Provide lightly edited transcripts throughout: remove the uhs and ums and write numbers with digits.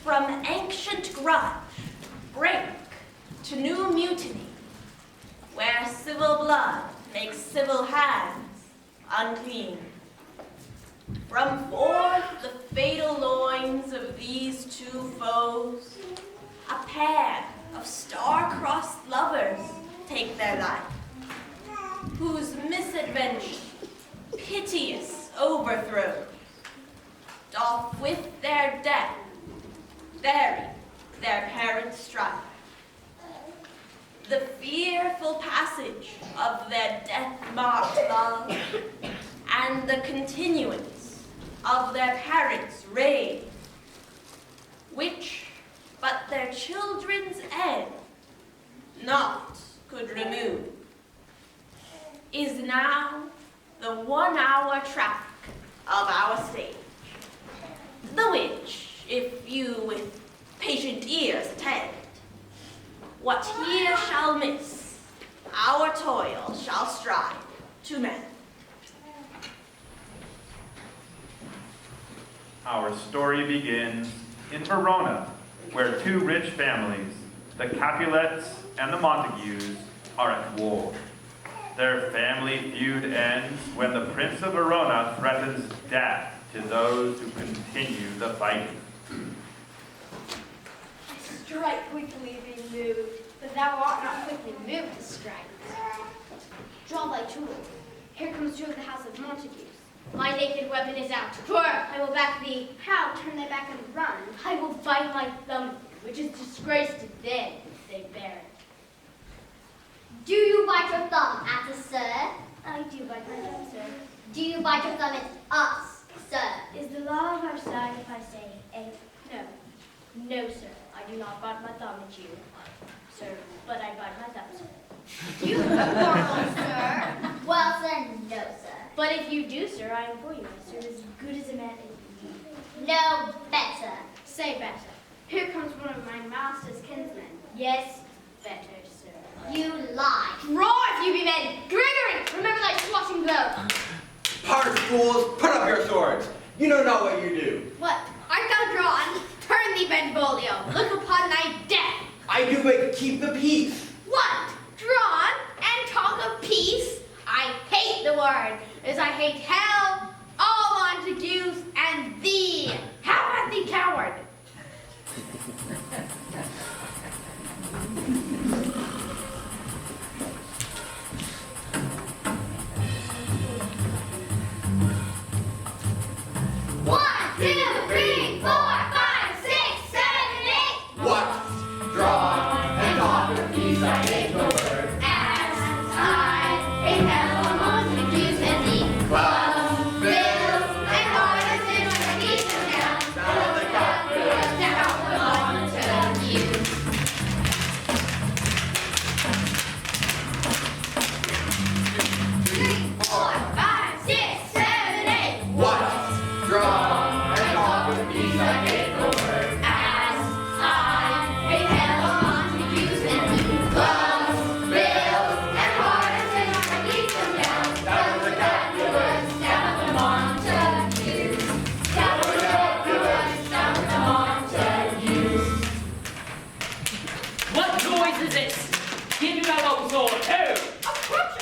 from ancient grudge, break to new mutiny, where civil blood makes civil hands unclean. From forth the fatal loins of these two foes, a pair of star-crossed lovers take their life, whose misadventure, piteous overthrow, doth with their death vary their parent strife. The fearful passage of their death-marked love, and the continuance of their parents' reign, which but their children's end naught could remove, is now the 1 hour traffic of our stage, the which, if you with patient ears attend, what here shall miss, our toil shall strive to mend. Our story begins in Verona, where two rich families, the Capulets and the Montagues, are at war. Their family feud ends when the Prince of Verona threatens death to those who continue the fighting. Strike quickly, being moved, but thou art not quickly moved to strike. Draw thy tool. Here comes two of the house of Montagues. My naked weapon is out. For I will back thee. How? Turn thy back and run. I will bite my thumb, which is disgrace to them if they bear it. Do you bite your thumb at us, sir? I do bite my thumb, sir. Do you bite your thumb at us, sir? Is the law of our side if I say A? No. No, sir. I do not bite my thumb at you, sir, but I bite my thumb, sir. You quarrel, sir. Well, sir, no, sir. But if you do, sir, I implore you, I serve as good as a man is. No better. Say better. Here comes one of my master's kinsmen. Yes, better, sir. You lie. Draw if you be men. Gregory, remember thy swashing blow. Hard fools, put up your swords. You know not what you do. What? Art thou drawn? Turn thee, Benvolio. Look upon thy death. I do but keep the peace. What? Drawn and talk of peace? I hate the word, as I hate hell, all Montagues, and thee. How art thee, coward? One, two, three, 4, 5, 6, 7, 8. What? Draw and talk of peace, I hate the word. As I hate hell among the Jews and the Well, bills and partisan organization down. down the Capulets, down the Montagues. 3, 4, 5, 6, 7, 8. what? Draw and talk of peace, I hate the word. As I hate hell among the Jews and the clubs, bills and partisan organization down the Capulets, down the Montagues. Down the Capulets, down the Montagues. What noise is this? Give me my long sword, oh! A crutch,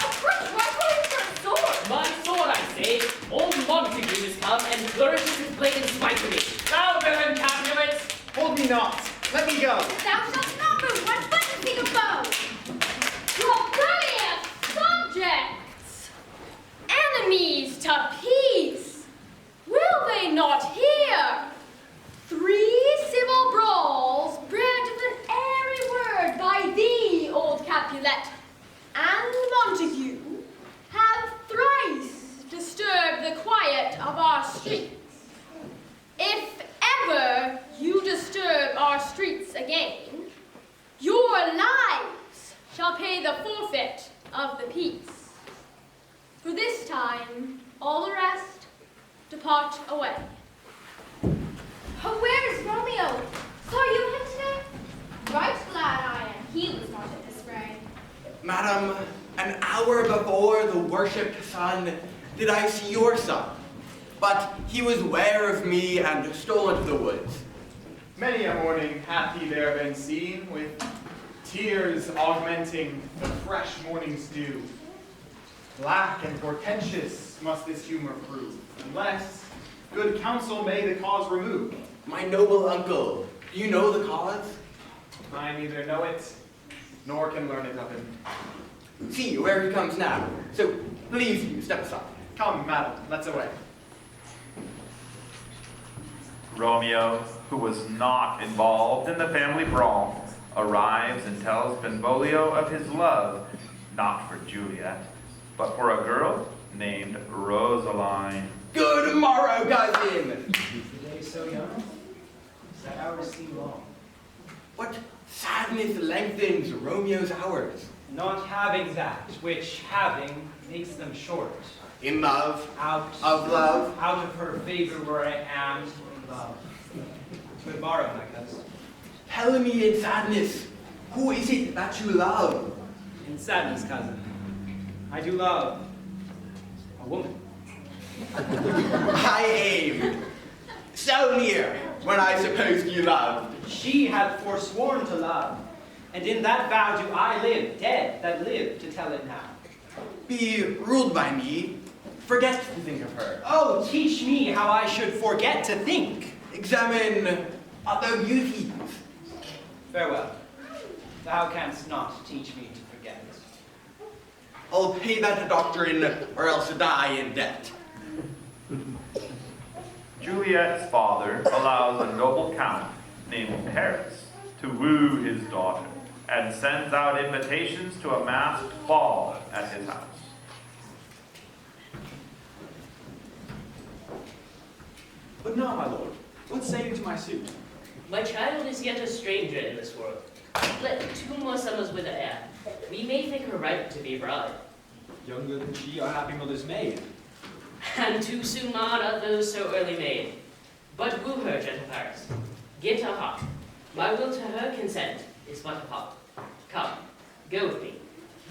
why call you for a sword? My sword, I say. Old Montague has come and flourishes his blade in spite of me. Thou villain Capulet! Hold me not. Let me go. Thou shalt not move one foot to see the foe. Rebellious subjects, enemies to peace, will they not hear? 3 civil brawls bred with an airy word by thee, old Capulet, and Montague have thrice disturbed the quiet of our streets. If ever you disturb our streets again, your lives shall pay the forfeit of the peace. For this time, all the rest depart away. Oh, where is Romeo? Saw you him today? Right glad I am he was not at this fray. Madam, an hour before the worshipped sun, did I see your son. But he was ware of me and stole into the woods. Many a morning hath he there been seen, with tears augmenting the fresh morning's dew. Black and portentous must this humor prove, unless good counsel may the cause remove. My noble uncle, do you know the cause? I neither know it, nor can learn it of him. See where he comes now. So please you step aside. Come, madam, let's away. Romeo, who was not involved in the family brawl, arrives and tells Benvolio of his love, not for Juliet, but for a girl named Rosaline. Good morrow, cousin. The day so young? That hours seem long. What sadness lengthens Romeo's hours? Not having that, which having makes them short. In love, Out of love. out of her favor where I am in love. Good morrow, my cousin. Tell me in sadness, who is it that you love? In sadness, cousin, I do love a woman. I aimed so near when I supposed you loved. She hath forsworn to love, and in that vow do I live, dead that live to tell it now. Be ruled by me, forget to think of her. Oh, teach me how I should forget to think. Examine other beauties. Farewell. Thou canst not teach me to forget. I'll pay that doctrine or else die in debt. Juliet's father allows a noble count named Paris to woo his daughter and sends out invitations to a masked ball at his house. But now, my lord, what say you to my suit? My child is yet a stranger in this world. Let 2 more summers with her heir. We may think her ripe to be bride. Younger than she, our happy mother's maid. And too soon marred are those so early made. But woo her, gentle Paris. Get her heart. My will to her consent is but a part. Come, go with me.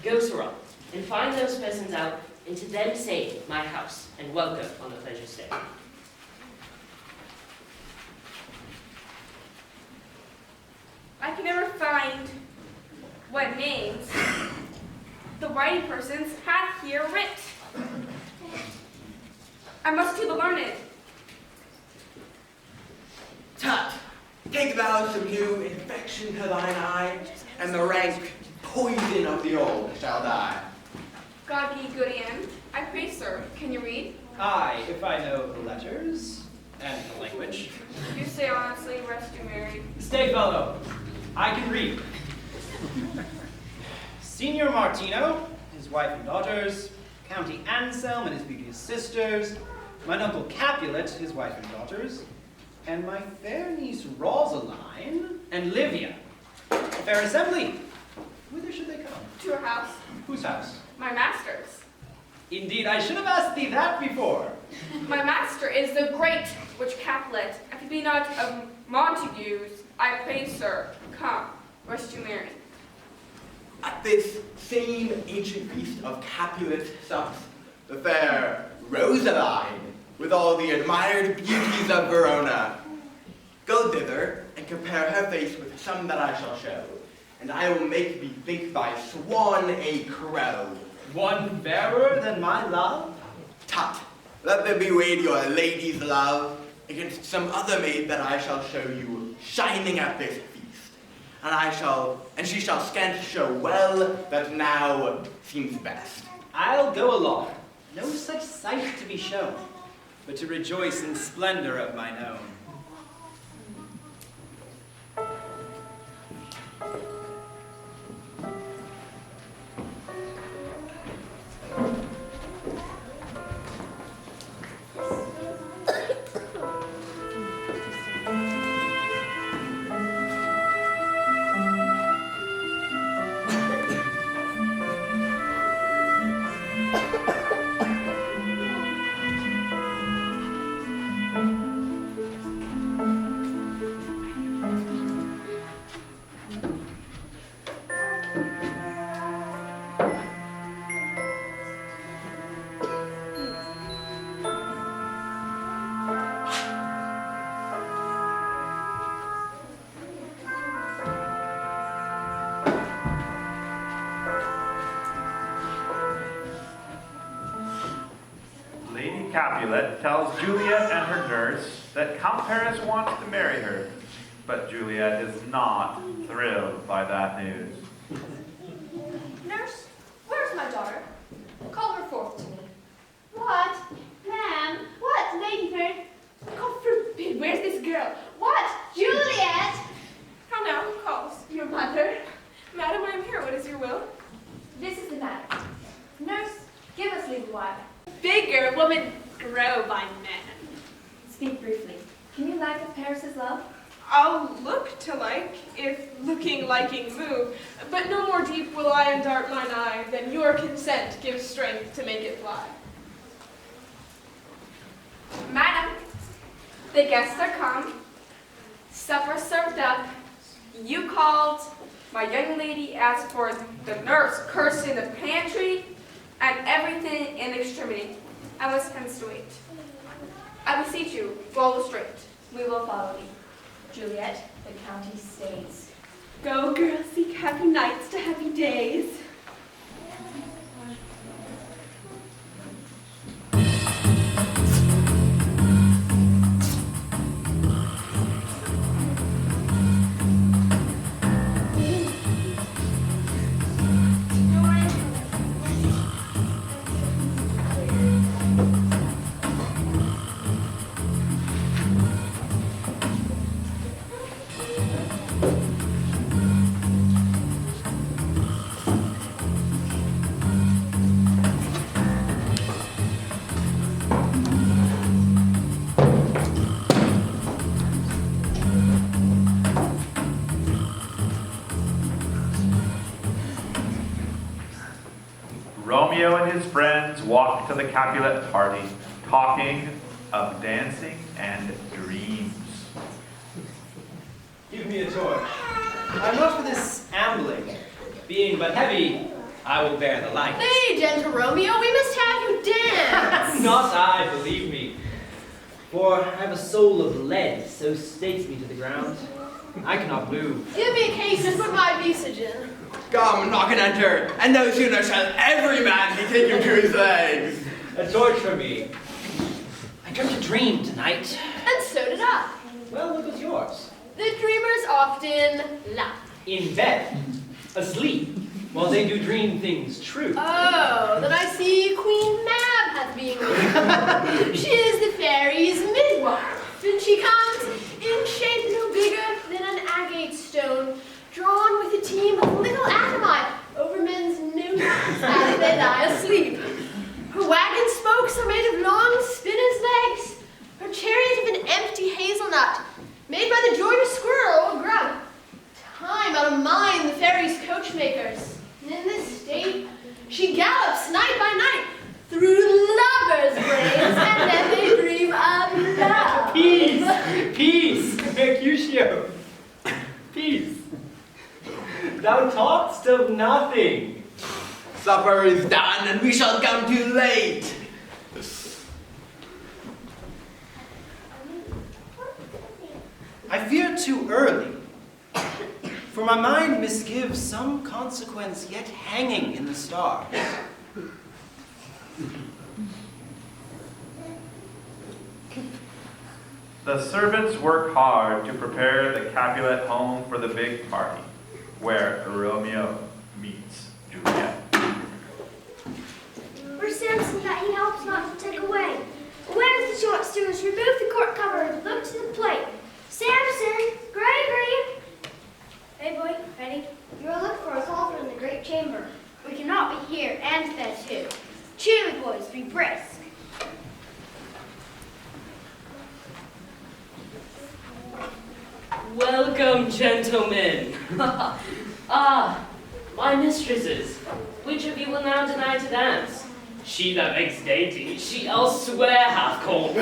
Go, Sirrah, and find those persons out, and to them say my house, and welcome on the pleasure stay. I can never find what names the writing persons had here writ. I must to the learned. Tut, take thou some new infection to thine eye, and the rank poison of the old shall die. God be good end. I pray, sir, can you read? Aye, if I know the letters and the language. You say honestly, rest you married. Stay, fellow. I can read. Signor Martino, his wife and daughters, County Anselm and his beauteous sisters, mine uncle Capulet, his wife and daughters, and my fair niece Rosaline and Livia. A fair assembly. Whither should they come? To her house, Whose house? my master's. Indeed, I should have asked thee that before. My master is the great which Capulet. If he be not of Montagues, I pray, sir, come, rest you merry. At this same ancient feast of Capulet sups the fair Rosaline with all the admired beauties of Verona. Go thither and compare her face with some that I shall show, and I will make thee think thy swan a crow. One fairer than my love? Tut, let there be weighed your lady's love against some other maid that I shall show you shining at this feast, and she shall scant show well that now seems best. I'll go along. No such sight to be shown, but to rejoice in splendor of mine own. Capulet tells Juliet and her nurse that Count Paris wants to marry her, but Juliet is not thrilled by that news. Nurse, where's my daughter? Call her forth to me. What? Ma'am? What, Ladybird? God forbid, where's this girl? What? Juliet? How now, who calls? Your mother? Madam, I am here. What is your will? This is the matter. Nurse, give us leave a while. Bigger woman grow by man. Speak briefly. Can you lack of Paris's love? I'll look to like, if looking liking move, but no more deep will I endart mine eye than your consent gives strength to make it fly. Madam, the guests are come, supper served up, you called, my young lady asked for the nurse cursed in the pantry, and everything in extremity. I must hence to wait. I beseech you, follow straight. We will follow thee. Juliet, the county stays. Go, girls, seek happy nights to happy days. Romeo and his friends walked to the Capulet party, talking of dancing and dreams. Give me a torch. I'm not for this ambling. Being but heavy, I will bear the light. Nay, gentle Romeo, we must have you dance. Not I, believe me. For I have a soul of lead, so stakes me to the ground. I cannot move. Give me a case and put my visage in. Come, knock and enter, and no sooner shall every man be taken to his legs. A torch for me. I dreamt a dream tonight. And so did I. Well, what was yours? The dreamers often lie. In bed, asleep, while they do dream things true. Oh, then I see Queen Mab hath been with you. She is the fairies' midwife, and she comes in shape no bigger than an agate stone, drawn with a team of little atomite over men's nooses as they lie asleep. Her wagon spokes are made of long spinner's legs, her chariot of an empty hazelnut, made by the joint of squirrel or grub. Time out of mind the fairies' coachmakers. And in this state, she gallops night by night through lovers' brains, and then they dream of love. Peace! Peace! Mercutio! Peace! Thou talk'st of nothing. Supper is done, and we shall come too late. I fear too early, for my mind misgives some consequence yet hanging in the stars. The servants work hard to prepare the Capulet home for the big party, where Romeo meets Juliet. Where's Samson that he helps not to take away? Where's the short stewards? Remove the court cover and look to the plate. Samson! Gregory! Hey, boy, ready? You are looking for a cauldron in the great chamber. We cannot be here and fed too. Cheerly, boys, be brisk. Welcome, gentlemen. Ah, my mistresses. Which of you will now deny to dance? She that makes dainty, she elsewhere hath called.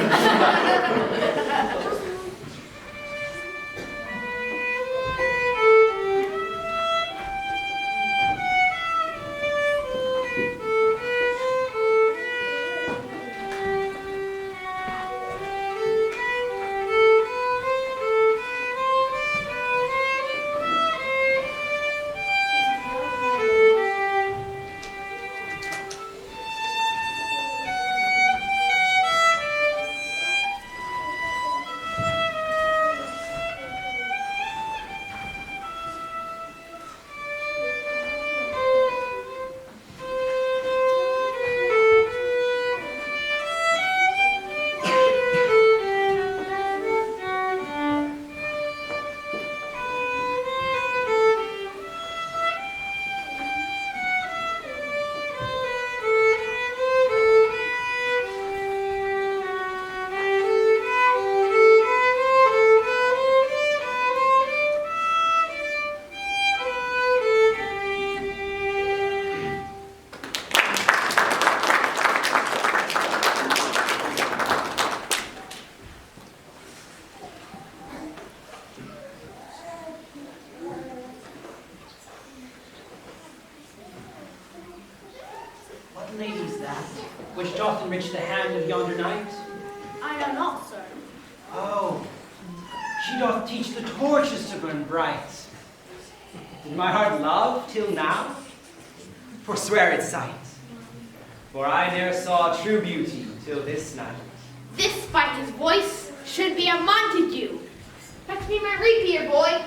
which doth enrich the hand of yonder knight? I know not, sir. Oh, she doth teach the torches to burn bright. Did my heart love till now? Forswear its sight. For I ne'er saw true beauty till this night. This by his voice should be a Montague. Fetch me my rapier, boy.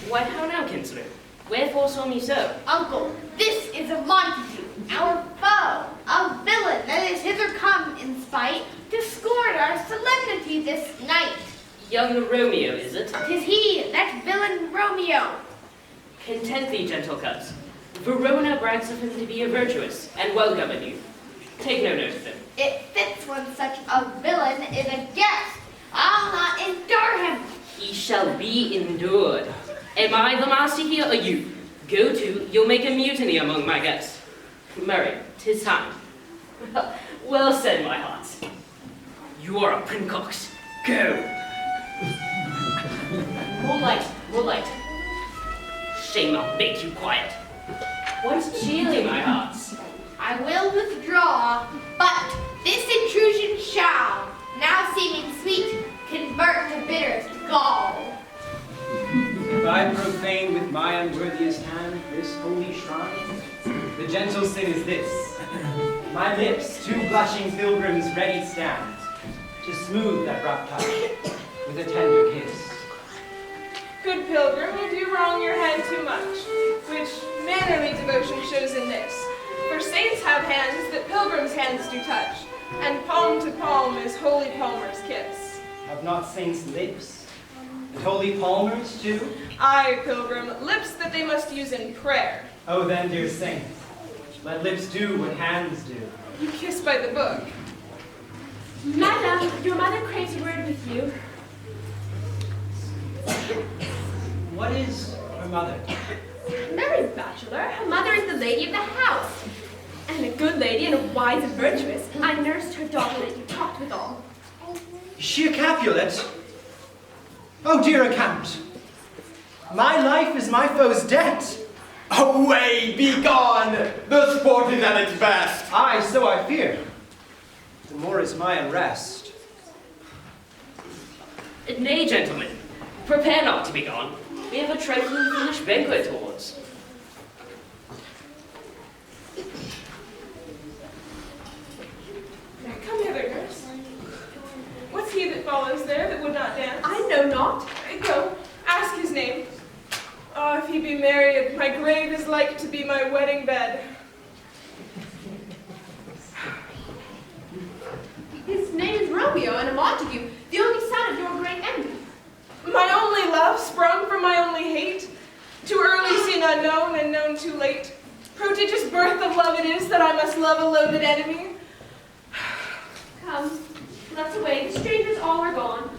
Why, how now, kinsman? Wherefore saw me so? Uncle, this is a Montague, our foe, a villain that is hither come in spite to scorn our solemnity this night. Young Romeo, is it? 'Tis he, that villain Romeo. Content thee, gentle cubs. Verona brags of him to be a virtuous and well-governed youth. Take no note of him. It fits when such a villain is a guest. I'll not endure him. He shall be endured. Am I the master here, or you? Go to, you'll make a mutiny among my guests. Murray, 'tis time. Well said, my hearts. You are a princox. Go. More light, more light. Shame I'll make you quiet. What's chilly, my hearts? I will withdraw, but this intrusion shall, now seeming sweet, convert to bitterest gall. If I profane with my unworthiest hand this holy shrine, the gentle sin is this: my lips, two blushing pilgrims, ready stand to smooth that rough touch with a tender kiss. Good pilgrim, you do wrong your hand too much, which mannerly devotion shows in this. For saints have hands that pilgrims' hands do touch, and palm to palm is holy palmer's kiss. Have not saints lips, and holy palmers too? Aye, pilgrim, lips that they must use in prayer. Oh then, dear saint, let lips do what hands do. You kiss by the book. Madam, your mother craves a word with you. What is her mother? Married bachelor, her mother is the lady of the house. And a good lady and a wise and virtuous. I nursed her daughter that you talked withal. Is she a Capulet? Oh, dear account, my life is my foe's debt. Away, be gone! The sport is at its best. Aye, so I fear. The more is my unrest. Nay, gentlemen, prepare not to be gone. We have a trifling foolish banquet towards. Come hither, nurse. What's he that follows there that would not dance? I know not. Go, ask his name. Oh, if he be married, my grave is like to be my wedding bed. His name is Romeo and a Montague, the only son of your great envy. My only love sprung from my only hate. Too early seen unknown and known too late. Prodigious birth of love it is that I must love a loathed enemy. Come, let's away. The strangers all are gone.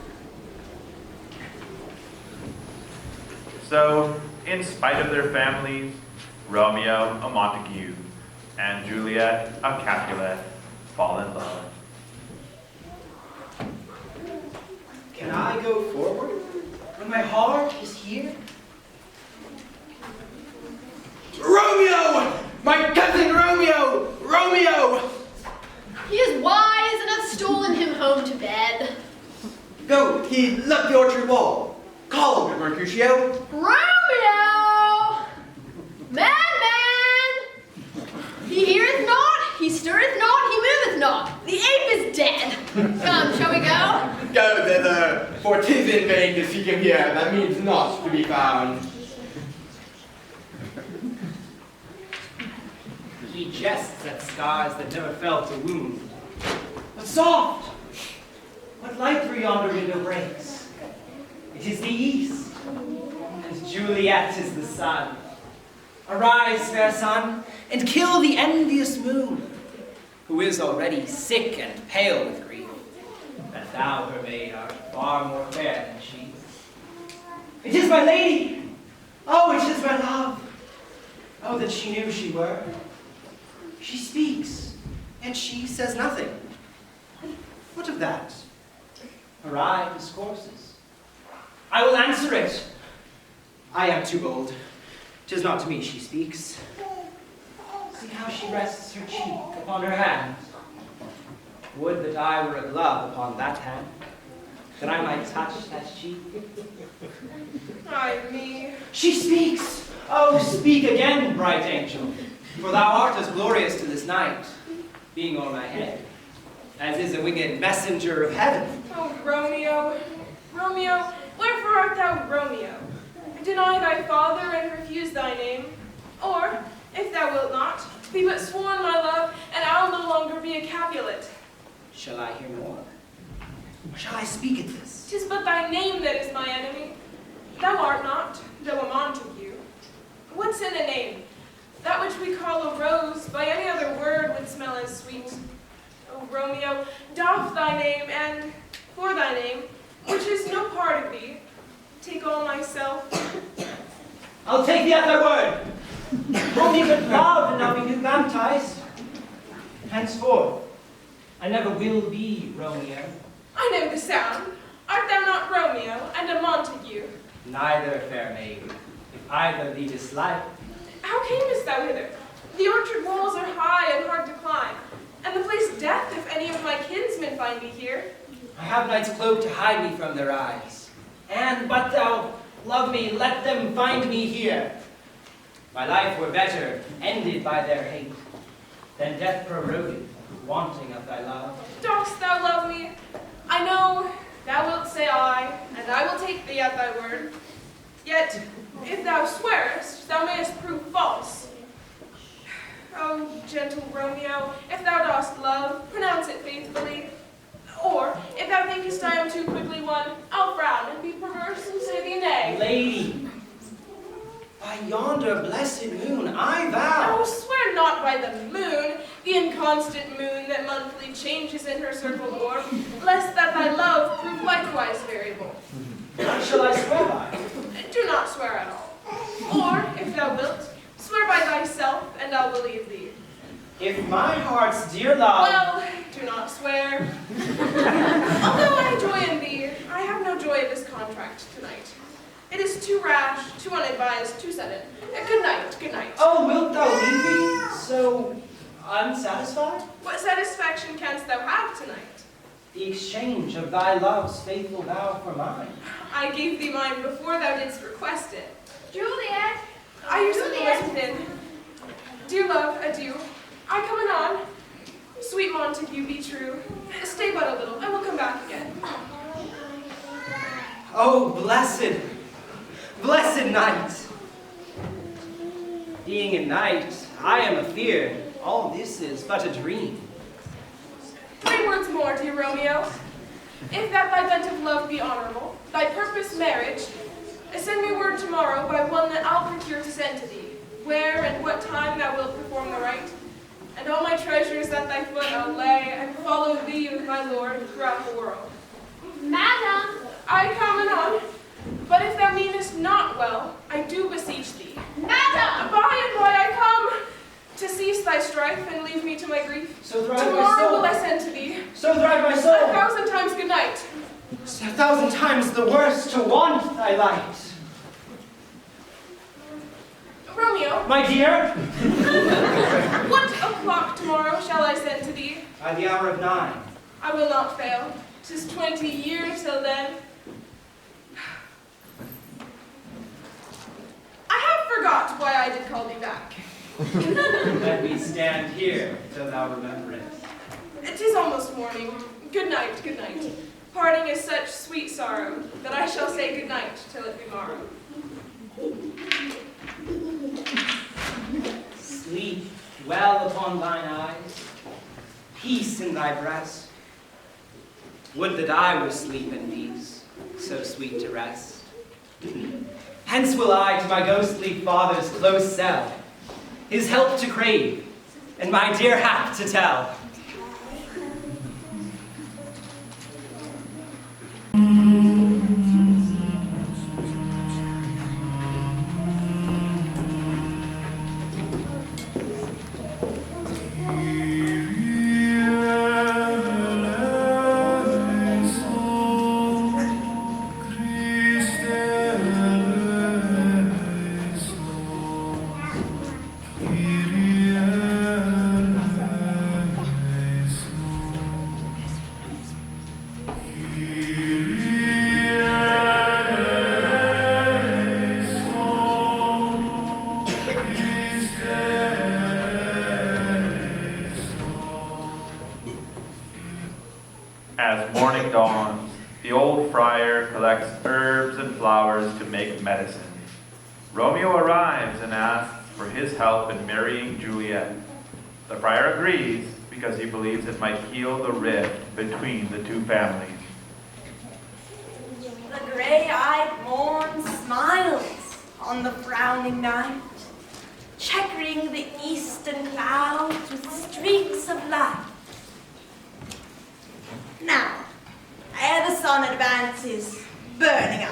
So, in spite of their families, Romeo, a Montague, and Juliet, a Capulet, fall in love. Can I go forward when my heart is here? Romeo! My cousin Romeo! Romeo! He is wise and hath stolen him home to bed. Go, he left the orchard wall. Call, good Mercutio. Romeo! Madman! He heareth not, he stirreth not, he moveth not. The ape is dead. Come, shall we go? Go thither, for 'tis in vain to seek him here, that means not to be found. He jests at scars that never felt a wound. But soft! What light through yonder window breaks? It is the east, and Juliet is the sun. Arise, fair sun, and kill the envious moon, who is already sick and pale with grief. But thou, her maid, art far more fair than she. It is my lady! Oh, it is my love! Oh, that she knew she were. She speaks, and she says nothing. What of that? Her eye discourses. I will answer it. I am too bold. 'Tis not to me she speaks. See how she rests her cheek upon her hand. Would that I were a glove upon that hand, that I might touch that cheek. Ay me. She speaks! Oh, speak again, bright angel, for thou art as glorious to this night, being on my head, as is a winged messenger of heaven. Oh, Romeo, Romeo, wherefore art thou Romeo? Deny thy father and refuse thy name, or, if thou wilt not, be but sworn my love, and I'll no longer be a Capulet. Shall I hear more? Or shall I speak at this? 'Tis but thy name that is my enemy. Thou art not, though a Montague. What's in a name? That which we call a rose, by any other word would smell as sweet. O Romeo, doff thy name, and for thy name, which is no part of thee, take all myself. I'll take thee at thy word. Only but love, and I'll be new baptized. Henceforth, I never will be Romeo. I know the sound. Art thou not Romeo, and a Montague? Neither, fair maid, if either thee dislike. How camest thou hither? The orchard walls are high and hard to climb, and the place death if any of my kinsmen find me here. I have night's cloak to hide me from their eyes. And but thou love me, let them find me here. My life were better ended by their hate, than death prorogued, wanting of thy love. Dost thou love me? I know thou wilt say aye, and I will take thee at thy word. Yet, if thou swearest, thou mayest prove false. Oh, gentle Romeo, if thou dost love, pronounce it faithfully. Or, if thou thinkest I am too quickly won, I'll frown and be perverse and say thee nay. Lady, by yonder blessed moon, I vow. Oh, swear not by the moon, the inconstant moon that monthly changes in her circled orb, lest that thy love prove likewise variable. What shall I swear by? Do not swear at all. Or, if thou wilt, swear by thyself, and I'll believe thee. If my heart's dear love... Well, do not swear. Although I joy in thee, I have no joy of this contract tonight. It is too rash, too unadvised, too sudden. Good night, good night. Oh, wilt thou leave me so unsatisfied? What satisfaction canst thou have tonight? The exchange of thy love's faithful vow for mine. I gave thee mine before thou didst request it. Juliet! I yourself was within. Dear love, adieu. I come anon. Sweet Montague, be true. Stay but a little, and we'll come back again. Oh, blessed, blessed night. Being a knight, I am afeard all this is but a dream. 3 words more, dear Romeo. If that thy bent of love be honorable, thy purpose marriage, send me word tomorrow by one that I'll procure to send to thee, where and what time thou wilt perform the rite, and all my treasures at thy foot I'll lay, and follow thee with my lord throughout the world. Madam! I come anon, but if thou meanest not well, I do beseech thee. Madam! By and by I come, to cease thy strife and leave me to my grief. So thrive my Tomorrow soul. will I send to thee. So thrive my soul. 1,000 times good night. 1,000 times the worse to want thy light. Romeo, My dear, what o'clock tomorrow shall I send to thee? by the hour of 9. I will not fail. 'Tis 20 years till then. I have forgot why I did call thee back. Let me stand here till thou remember it. 'Tis almost morning. Good night, good night. Parting is such sweet sorrow that I shall say good night till it be morrow. Sleep well upon thine eyes, peace in thy breast. Would that I were sleep and peace, so sweet to rest. Hence will I to my ghostly father's close cell, his help to crave, and my dear hap to tell. morning dawns, the old friar collects herbs and flowers to make medicine. Romeo arrives and asks for his help in marrying Juliet. The friar agrees because he believes it might heal the rift between the two families. The gray-eyed morn smiles on the frowning night, checkering the eastern clouds with streaks of light. Now, ere the sun advances, burning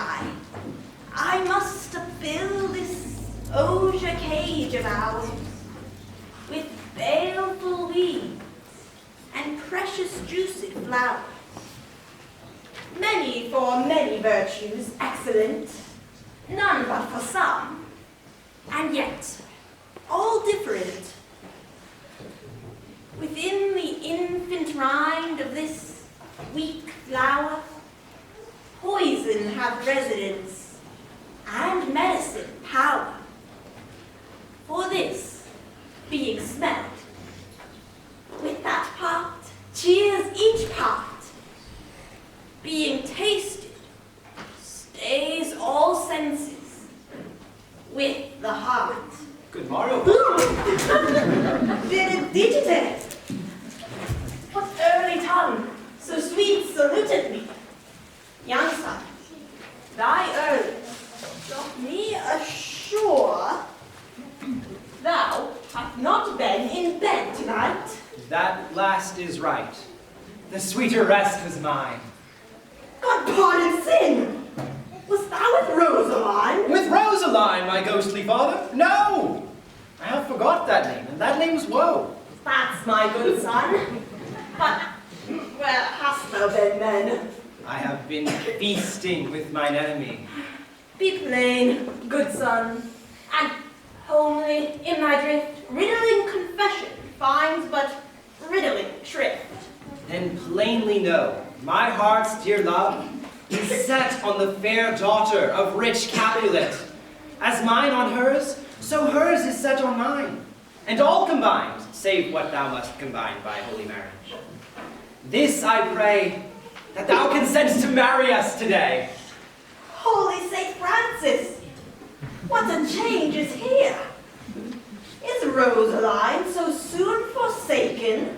I must fill this osier cage of ours with baleful weeds and precious juiced flowers. Many for many virtues excellent, none but for some, and yet all different. Within the infant rind of this weak flower, poison hath residence and medicine power. For this, being smelt, with that part cheers each part. Being tasted, stays all senses with the heart. Good morrow. Digite, what early tongue so sweet saluted me? Young son, thy early doth me assure thou hast not been in bed tonight. That last is right. The sweeter rest was mine. God pardon sin! Was thou with Rosaline? With Rosaline, my ghostly father? No! I have forgot that name, and that name's Woe. That's my good son. But where hast thou been then? I have been feasting with mine enemy. Be plain, good son, and homely in thy drift, riddling confession finds but riddling shrift. Then plainly know, my heart's dear love is set on the fair daughter of rich Capulet. As mine on hers, so hers is set on mine, and all combined, save what thou must combine by holy marriage. This I pray, that thou consent to marry us today. Holy St. Francis, what a change is here! Is Rosaline so soon forsaken?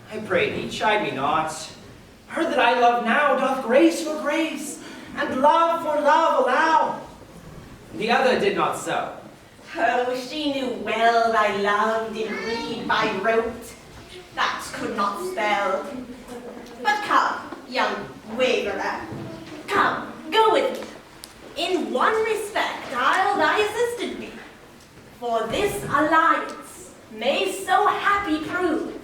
I pray thee, chide me not. Her that I love now doth grace for grace, and love for love allow. The other did not so. Oh, she knew well thy love did read by rote, that could not spell. But come, young waverer, come, go with me. In one respect I'll thy assistant be, for this alliance may so happy prove,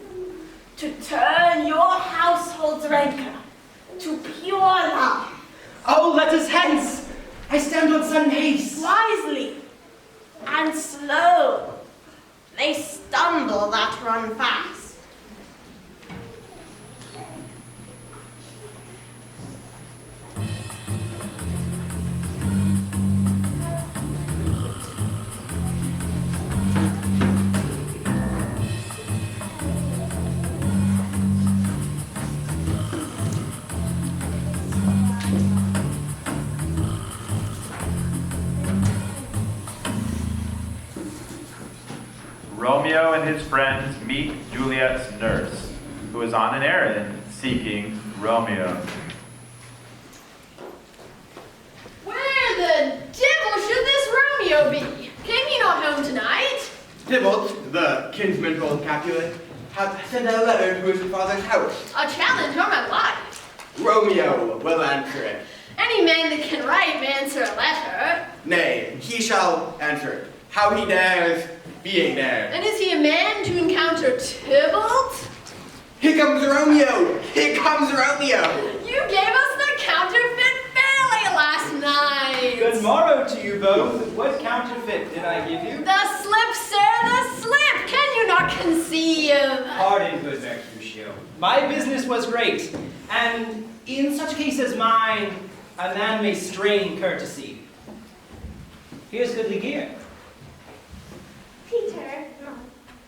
to turn your household's rancor to pure love. Oh, let us hence! I stand on sudden haste. Wisely and slow, they stumble that run fast. Romeo and his friends meet Juliet's nurse, who is on an errand seeking Romeo. Where the devil should this Romeo be? Came he not home tonight? Tybalt, the kinsman to old Capulet, hath sent a letter to his father's house. A challenge on my life. Romeo will answer it. Any man that can write may answer a letter. Nay, he shall answer it. How he dares, being there. And is he a man to encounter Tybalt? Here comes Romeo! Here comes Romeo! You gave us the counterfeit fairly last night. Good morrow to you both. What counterfeit did I give you? The slip, sir, the slip. Can you not conceive? Pardon, good Mercutio. My business was great, and in such case as mine, a man may strain courtesy. Here's goodly gear. Peter,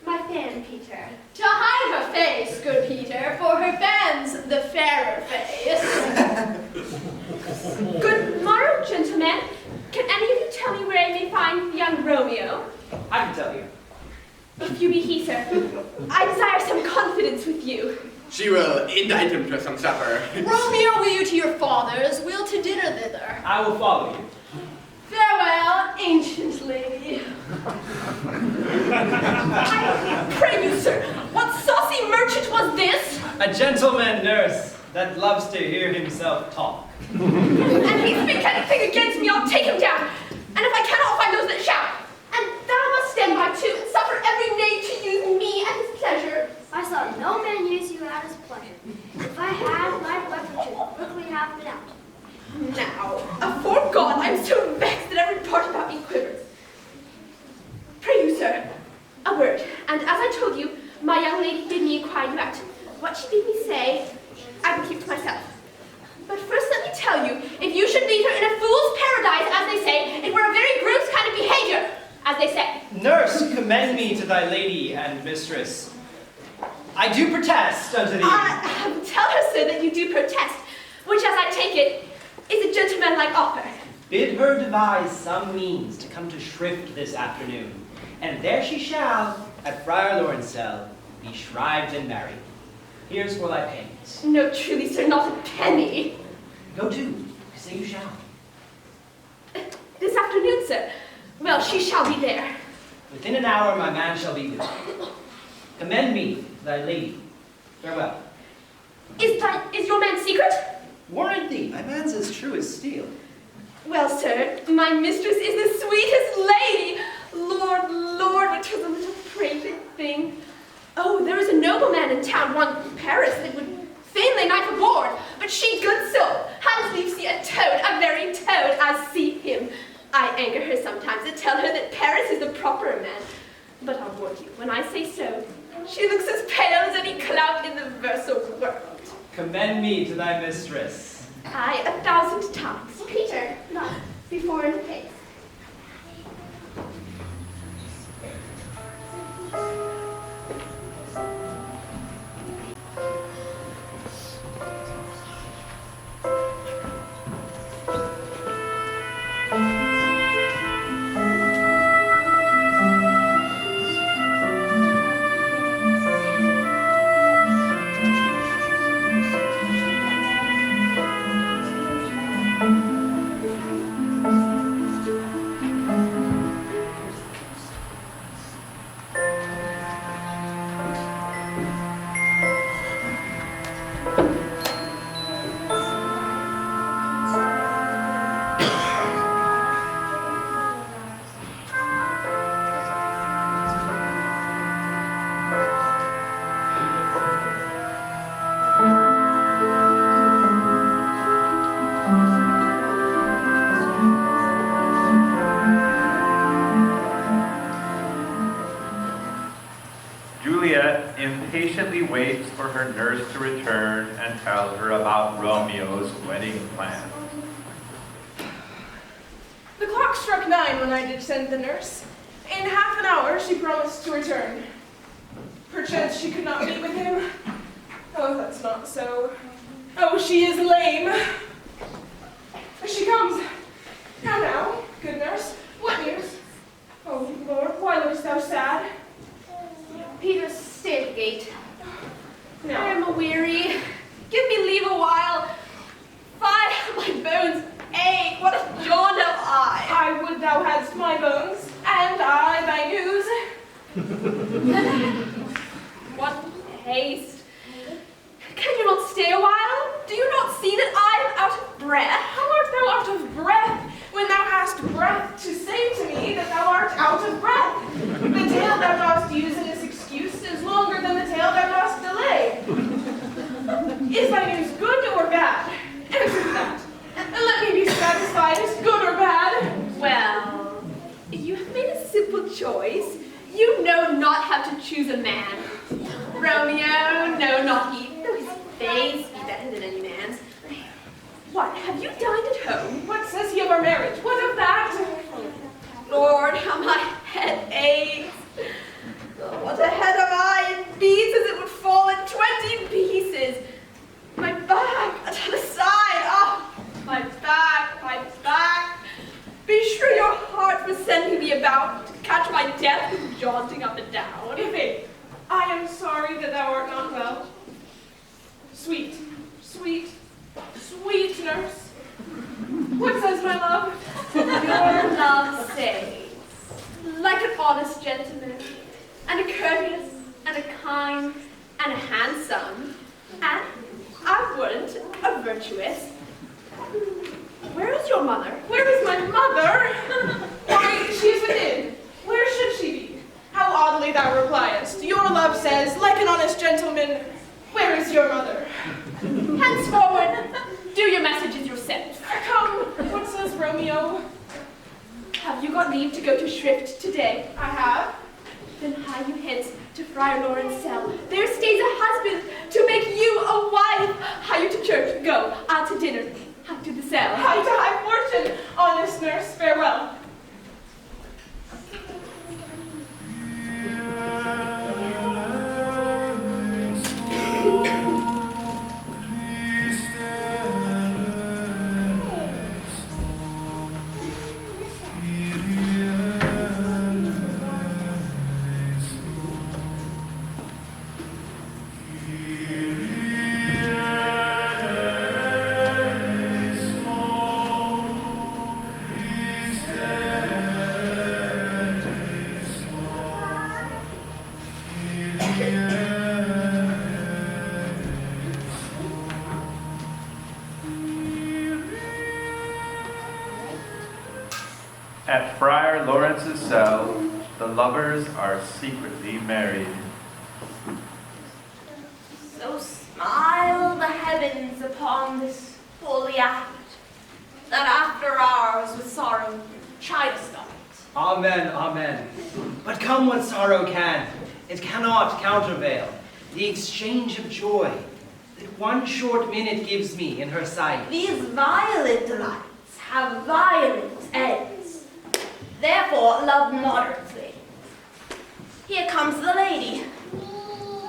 my my fan, Peter. To hide her face, good Peter, for her fan's the fairer face. Good morrow, gentlemen. Can any of you tell me where I may find young Romeo? I can tell you. If you be he, sir, I desire some confidence with you. She will indict him to some supper. Romeo, will you to your father's? We'll to dinner thither. I will follow you. Farewell, ancient lady. I pray you, sir, what saucy merchant was this? A gentleman nurse that loves to hear himself talk. And he speak anything against me, I'll take him down. And if I cannot find those that shout, and thou must stand by too, and suffer every knave to use me at his pleasure. I saw no man use you at his pleasure. If I had, my weapon should quickly have been out. Now, afore God, I'm so vexed that every part about me quivers. Pray you, sir, a word, and as I told you, my young lady bid me inquire you out. What she bid me say, I will keep to myself. But first let me tell you, if you should meet her in a fool's paradise, as they say, it were a very gross kind of behavior, as they say. Nurse, commend me to thy lady and mistress. I do protest unto thee. Tell her, sir, that you do protest, which, as I take it, is a gentlemanlike offer. Bid her devise some means to come to Shrift this afternoon, and there she shall, at Friar Lawrence' cell, be shrived and married. Here's for thy payment. No, truly, sir, not a penny. Go do, say you shall. This afternoon, sir. Well, she shall be there. Within an hour my man shall be with thee. Commend me to thy lady. Farewell. Is your man secret? Warrant thee, my man's as true as steel. Well, sir, my mistress is the sweetest lady. Lord, Lord, what a little prated thing. Oh, there is a nobleman in town, one Paris, that would fain lay knife aboard, but she, good soul, had as lief see a toad, a very toad, as see him. I anger her sometimes and tell her that Paris is the proper man. But I'll warn you, when I say so, she looks as pale as any cloud in the versal world. Commend me to thy mistress. Aye, 1,000 times. Peter, not before in the face. Juliet impatiently waits for her nurse to return and tell her about Romeo's wedding plans. The clock struck 9 when I did send the nurse. In half an hour she promised to return. Perchance she could not meet with him. Oh, that's not so. Oh, she is lame. She comes. How now, good nurse? What news? Oh, Lord, why lookest thou sad? Peter, stay at the gate. No. I am a-weary. Give me leave a while. Fie, my bones ache. What a jaunt have I. I would thou hadst my bones, and I thy news. What haste. Can you not stay a while? Do you not see that I am out of breath? How art thou out of breath, when thou hast breath to say to me that thou art out of breath? The tale thou dost use in this excuse is longer than the tale thou dost delay. Is thy news good or bad? Answer that, and let me be satisfied, is good or bad? Well, you have made a simple choice. You know not how to choose a man. Romeo, no, not he, though his face be better than any man's. What, have you dined at home? What says he of our marriage? What of that? Lord, how my head aches. Oh, what a head about, to catch my death with jaunting up and down. If I am sorry that thou art not well. Sweet, sweet, sweet nurse. What says my love? Your love says, like an honest gentleman, and a courteous, and a kind, and a handsome, and I wouldn't, a virtuous. Where is your mother? Where is my mother? Why, she is within. Where should she be? How oddly thou repliest. Your love says, like an honest gentleman, where is your mother? Henceforward, do your messages yourself. Come, what says Romeo? Have you got leave to go to Shrift today? I have. Then hie you hence to Friar Lawrence' cell. There stays a husband to make you a wife. Hie you to church, go, out to dinner, hie to the cell. Hie to high fortune, honest nurse, farewell. At Friar Lawrence's cell, the lovers are secretly married. So smile the heavens upon this holy act, that after hours with sorrow try to stop it. Amen, amen. But come what sorrow can, it cannot countervail the exchange of joy that one short minute gives me in her sight. These violent delights have violent ends. Therefore, love moderately. Here comes the lady.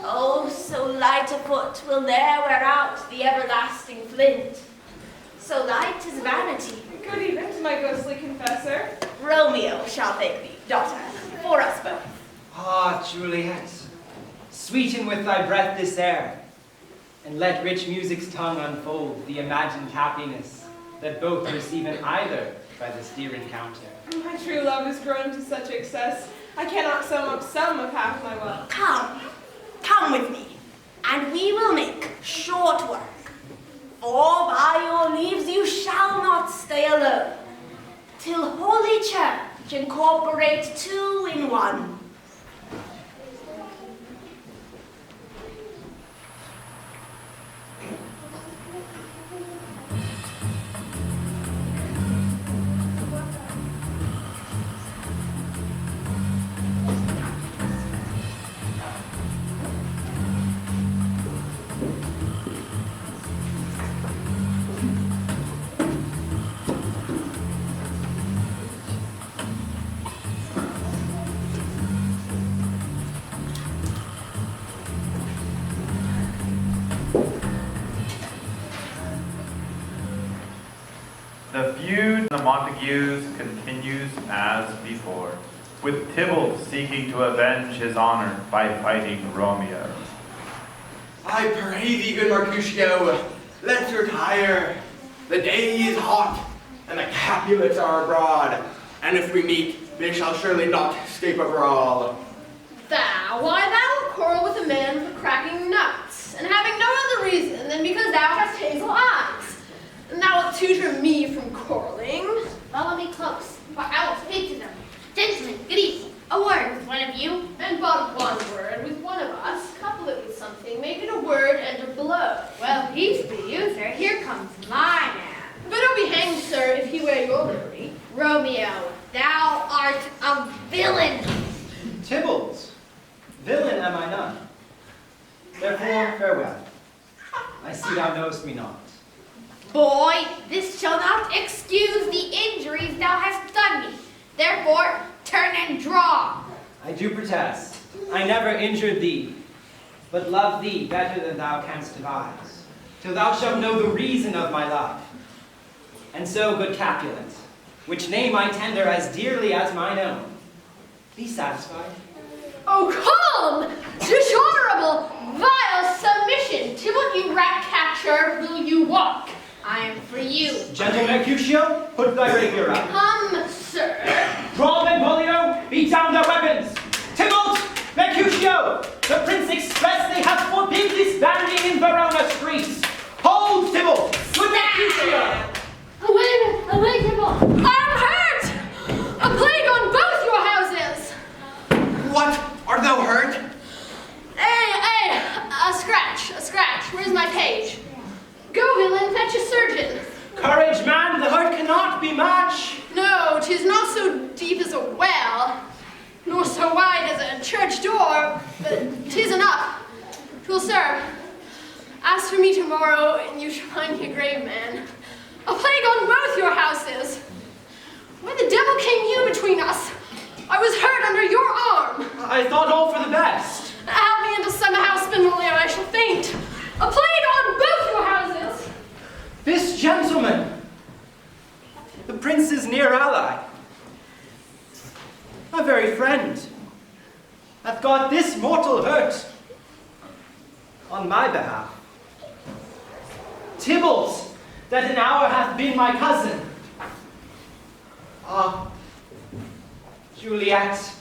Oh, so light a foot will ne'er wear out the everlasting flint. So light is vanity. Good even to my ghostly confessor. Romeo shall thank thee, daughter, for us both. Ah, Juliet, sweeten with thy breath this air, and let rich music's tongue unfold the imagined happiness that both receive in either by this dear encounter. My true love has grown to such excess, I cannot sum up some of half my wealth. Come with me, and we will make short work. For by your leaves you shall not stay alone, till Holy Church incorporate two in one. The feud of the Montagues continues as before, with Tybalt seeking to avenge his honor by fighting Romeo. I pray thee, good Mercutio, let's retire. The day is hot, and the Capulets are abroad, and if we meet, they shall surely not escape a brawl. Why thou quarrel with a man for cracking nuts, and having no other reason than because thou hast hazel eyes. And thou wilt tutor me from quarreling. Follow me close, for I will speak to them. Gentlemen, good evening. A word with one of you. And but one word with one of us, couple it with something, make it a word and a blow. Well, peace be you, sir. Here comes my man. But don't be hanged, sir, if he wear your livery. Romeo, thou art a villain. Tybalt, villain am I none. Therefore, farewell. I see thou knowest me not. Boy, this shall not excuse the injuries thou hast done me. Therefore, turn and draw. I do protest, I never injured thee, but love thee better than thou canst devise, till thou shalt know the reason of my love. And so, good Capulet, which name I tender as dearly as mine own, Be satisfied. Oh, come! Dishonorable, vile submission! Tybalt, you rat catcher, will you walk? I am for you. Gentle Mercutio, put thy rapier up. Come, sir. Draw, Benvolio, beat down their weapons. Tybalt, Mercutio, the prince expressly hath forbid this banding in Verona streets. Hold, Tybalt, good Mercutio. Away, Tybalt. I'm hurt! A plague on both your houses! What? Art thou hurt? A scratch. Where's my page? Go, villain, fetch a surgeon. Courage, man, the hurt cannot be much. No, 'tis not so deep as a well, nor so wide as a church door, but 'tis enough. 'Twill serve. Ask for me tomorrow, and you shall find me a grave man. A plague on both your houses. Why the devil came you between us? I was hurt under your arm. I thought all for the best. Help me into some house, Benvolio, I shall faint. A plague on both your houses. This gentleman, the prince's near ally, a very friend, hath got this mortal hurt on my behalf. Tybalt, that an hour hath been my cousin. Ah, Juliet,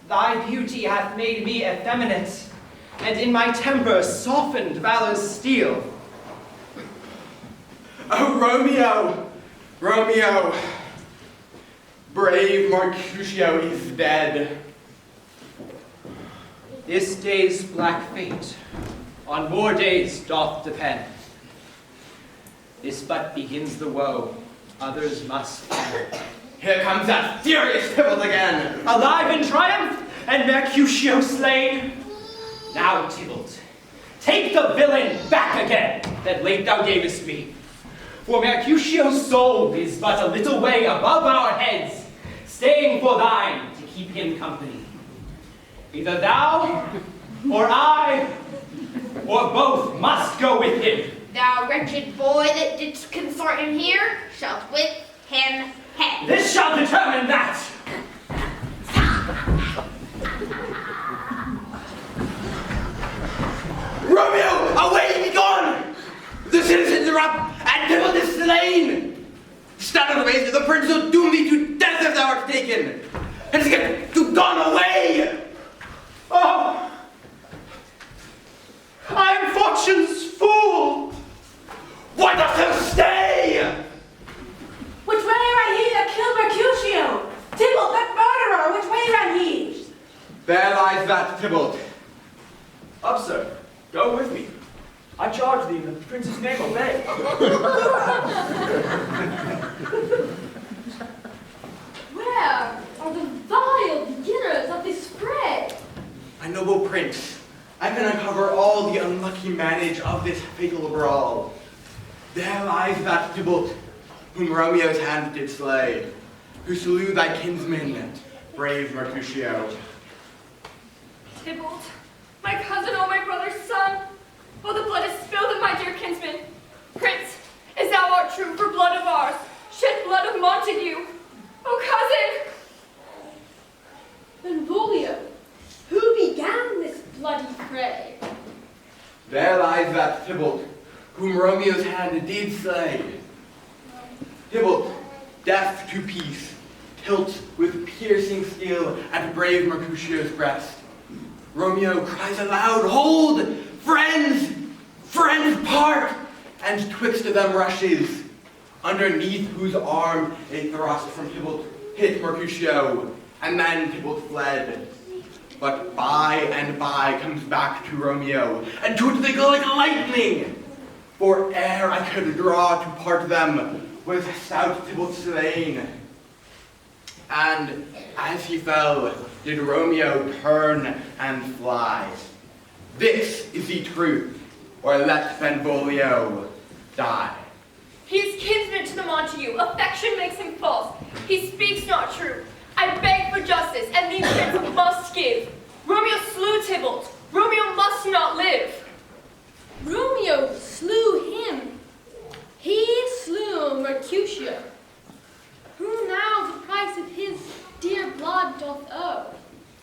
thy beauty hath made me effeminate, and in my temper softened valor's steel. Oh, Romeo! Romeo! Brave Mercutio is dead. This day's black fate on more days doth depend. This but begins the woe, others must end. Here comes that furious Tybalt again! Alive in triumph, and Mercutio slain. Now, Tybalt, take the villain back again that late thou gavest me. For Mercutio's soul is but a little way above our heads, staying for thine to keep him company. Either thou, or I, or both must go with him. Thou wretched boy that didst consort him here, shalt with him hang. This shall determine that. Romeo, away, be gone! The citizens are up, and Tybalt is slain! Stand on the base, the prince will doom thee to death if thou art taken! And get to gone away! Oh, I am fortune's fool. Why dost thou stay? Which way ran he that killed Mercutio? Tybalt, that murderer, which way ran he? There lies that Tybalt. Up, sir. Go with me. I charge thee in the prince's name, obey. Where are the vile beginners of this fray? My noble prince, I can uncover all the unlucky manage of this fatal brawl. There lies that Tybalt, whom Romeo's hand did slay, who slew thy kinsman, brave Mercutio. Tybalt, my cousin, oh my brother's son, oh the blood is spilled of my dear kinsman. Prince, as thou art true for blood of ours, shed blood of Montague. Oh cousin! Benvolio, who began this bloody fray? There lies that Tybalt, whom Romeo's hand did slay. Tybalt, deaf to peace, tilts with piercing steel at brave Mercutio's breast. Romeo cries aloud, hold! Friends! Friends part! And twixt them rushes, underneath whose arm a thrust from Tybalt hit Mercutio, and then Tybalt fled. But by and by comes back to Romeo, and to they go like lightning. For ere I could draw to part them, was stout Tybalt slain. And as he fell, did Romeo turn and fly. This is the truth, or let Benvolio die. He is kinsman to the Montague. Affection makes him false. He speaks not true. I beg for justice, and these prince must give. Romeo slew Tybalt. Romeo must not live. Romeo slew him. He slew Mercutio. Who now the price of his dear blood doth owe.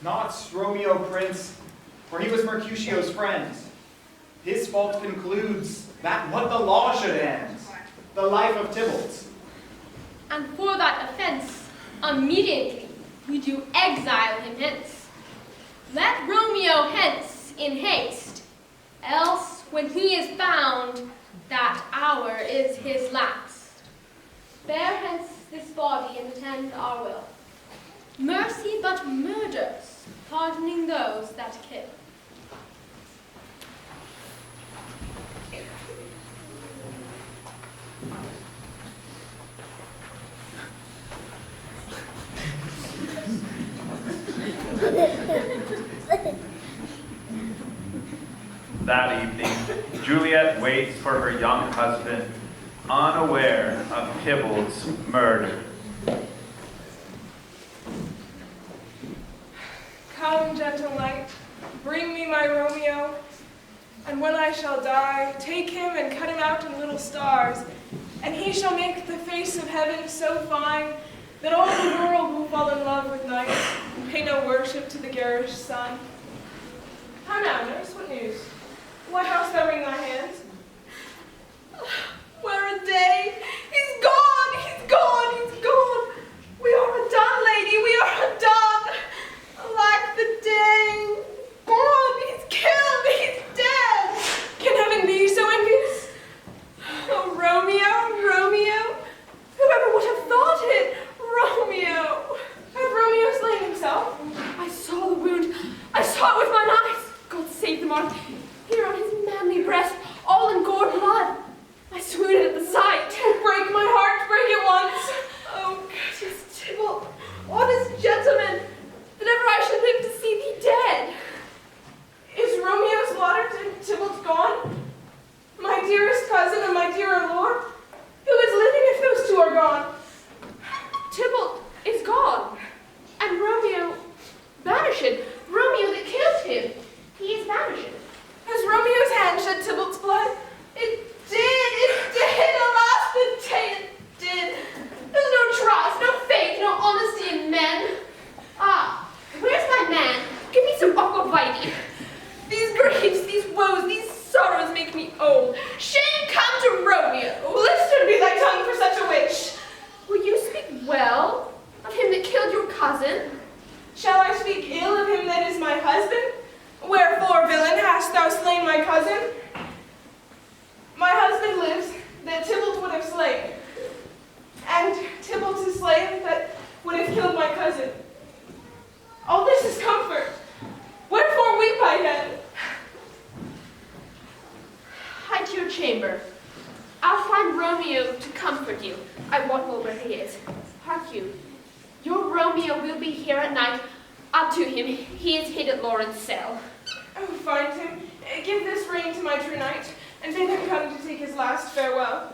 Not Romeo, Prince, for he was Mercutio's friend. His fault concludes that what the law should end, the life of Tybalt. And for that offense, immediately we do exile him hence. Let Romeo hence in haste, else when he is found, that hour is his last. Bear hence this body and attend our will. Mercy but murders, pardoning those that kill. That evening, Juliet waits for her young husband, unaware of Tybalt's murder. Come, gentle knight, bring me my Romeo, and when I shall die, take him and cut him out in little stars, and he shall make the face of heaven so fine that all the world will fall in love with night and pay no worship to the garish sun. How now, nurse, what news? Why hast thou wring thy hands? Where a day? He's gone, he's gone, he's gone. We are undone, lady, we are undone. Alack the day. Gone, he's killed, he's dead. Can heaven be so envious? Oh, Romeo, Romeo. Whoever would have thought it? Romeo. Hath Romeo slain himself? I saw the wound. I saw it with mine eyes. God save the mark. Here on his manly breast, all in gored blood. I swooned at the sight. Oh, break my heart, break it once. Oh, 'Tis Tybalt, honest gentleman, that ever I should live to see thee dead. is Romeo slaughtered and Tybalt gone? My dearest cousin and my dearer lord? Who is living if those two are gone? Tybalt is gone, and Romeo vanished. Romeo that killed him, he is vanished. Has Romeo's hand shed Tybalt's blood? It did, alas, the day it did. There's no trust, no faith, no honesty in men. Ah, where's my man? Give me some aquavitae. These griefs, these woes, these sorrows make me old. Shame come to Romeo. Blistered be thy tongue for such a wish. Will you speak well of him that killed your cousin? Shall I speak ill of him that is my husband? Wherefore, villain, hast thou slain my cousin? My husband lives that Tybalt would have slain, and Tybalt is slain that would have killed my cousin. All this is comfort. Wherefore weep I then? Hide to your chamber. I'll find Romeo to comfort you. I wot well where he is. Hark you, your Romeo will be here at night. Up to him, he is hid at Lauren's cell. Oh, find him. Give this ring to my true knight, and bid him come to take his last farewell.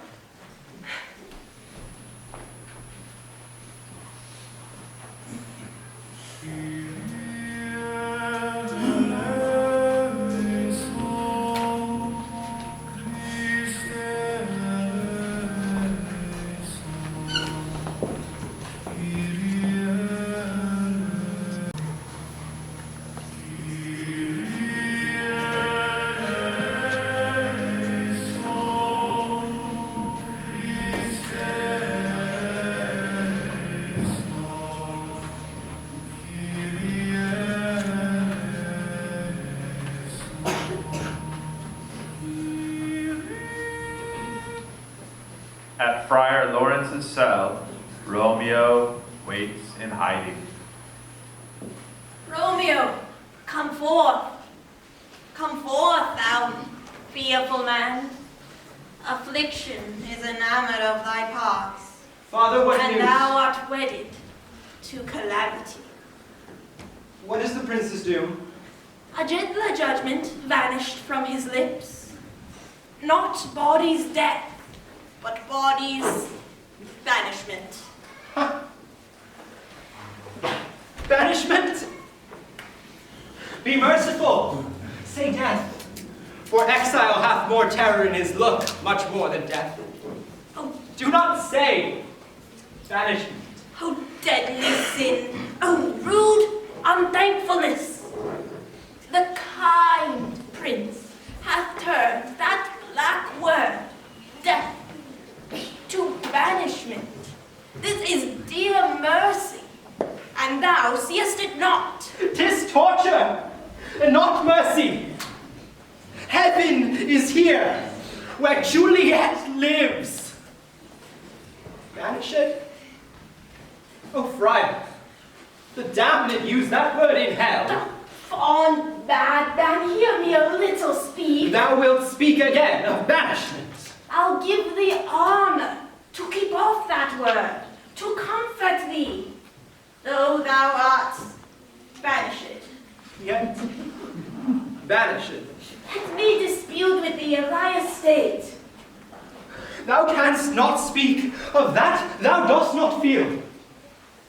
At Friar Lawrence's cell, Romeo waits in hiding. Romeo, come forth. Come forth, thou fearful man. Affliction is enamored of thy parts, Father, what and news? thou art wedded to calamity. What is the prince's doom? A gentler judgment vanished from his lips. Not body's death, but body's banishment. Banishment? Be merciful. Say death. For exile hath more terror in his look, much more than death. Oh, Do not say banishment. oh, deadly sin, oh rude unthankfulness. The kind prince hath turned that black word, death, to banishment. This is dear mercy, and thou seest it not. 'Tis torture, and not mercy. Heaven is here, where Juliet lives. Banished? Oh, friar, the damned use that word in hell. Fond bad man, hear me a little speak. Thou wilt speak again of banishment. I'll give thee honor to keep off that word, to comfort thee, though thou art banished. Yet, banished. Let me dispute with thee of thy estate. Thou canst not speak of that thou dost not feel.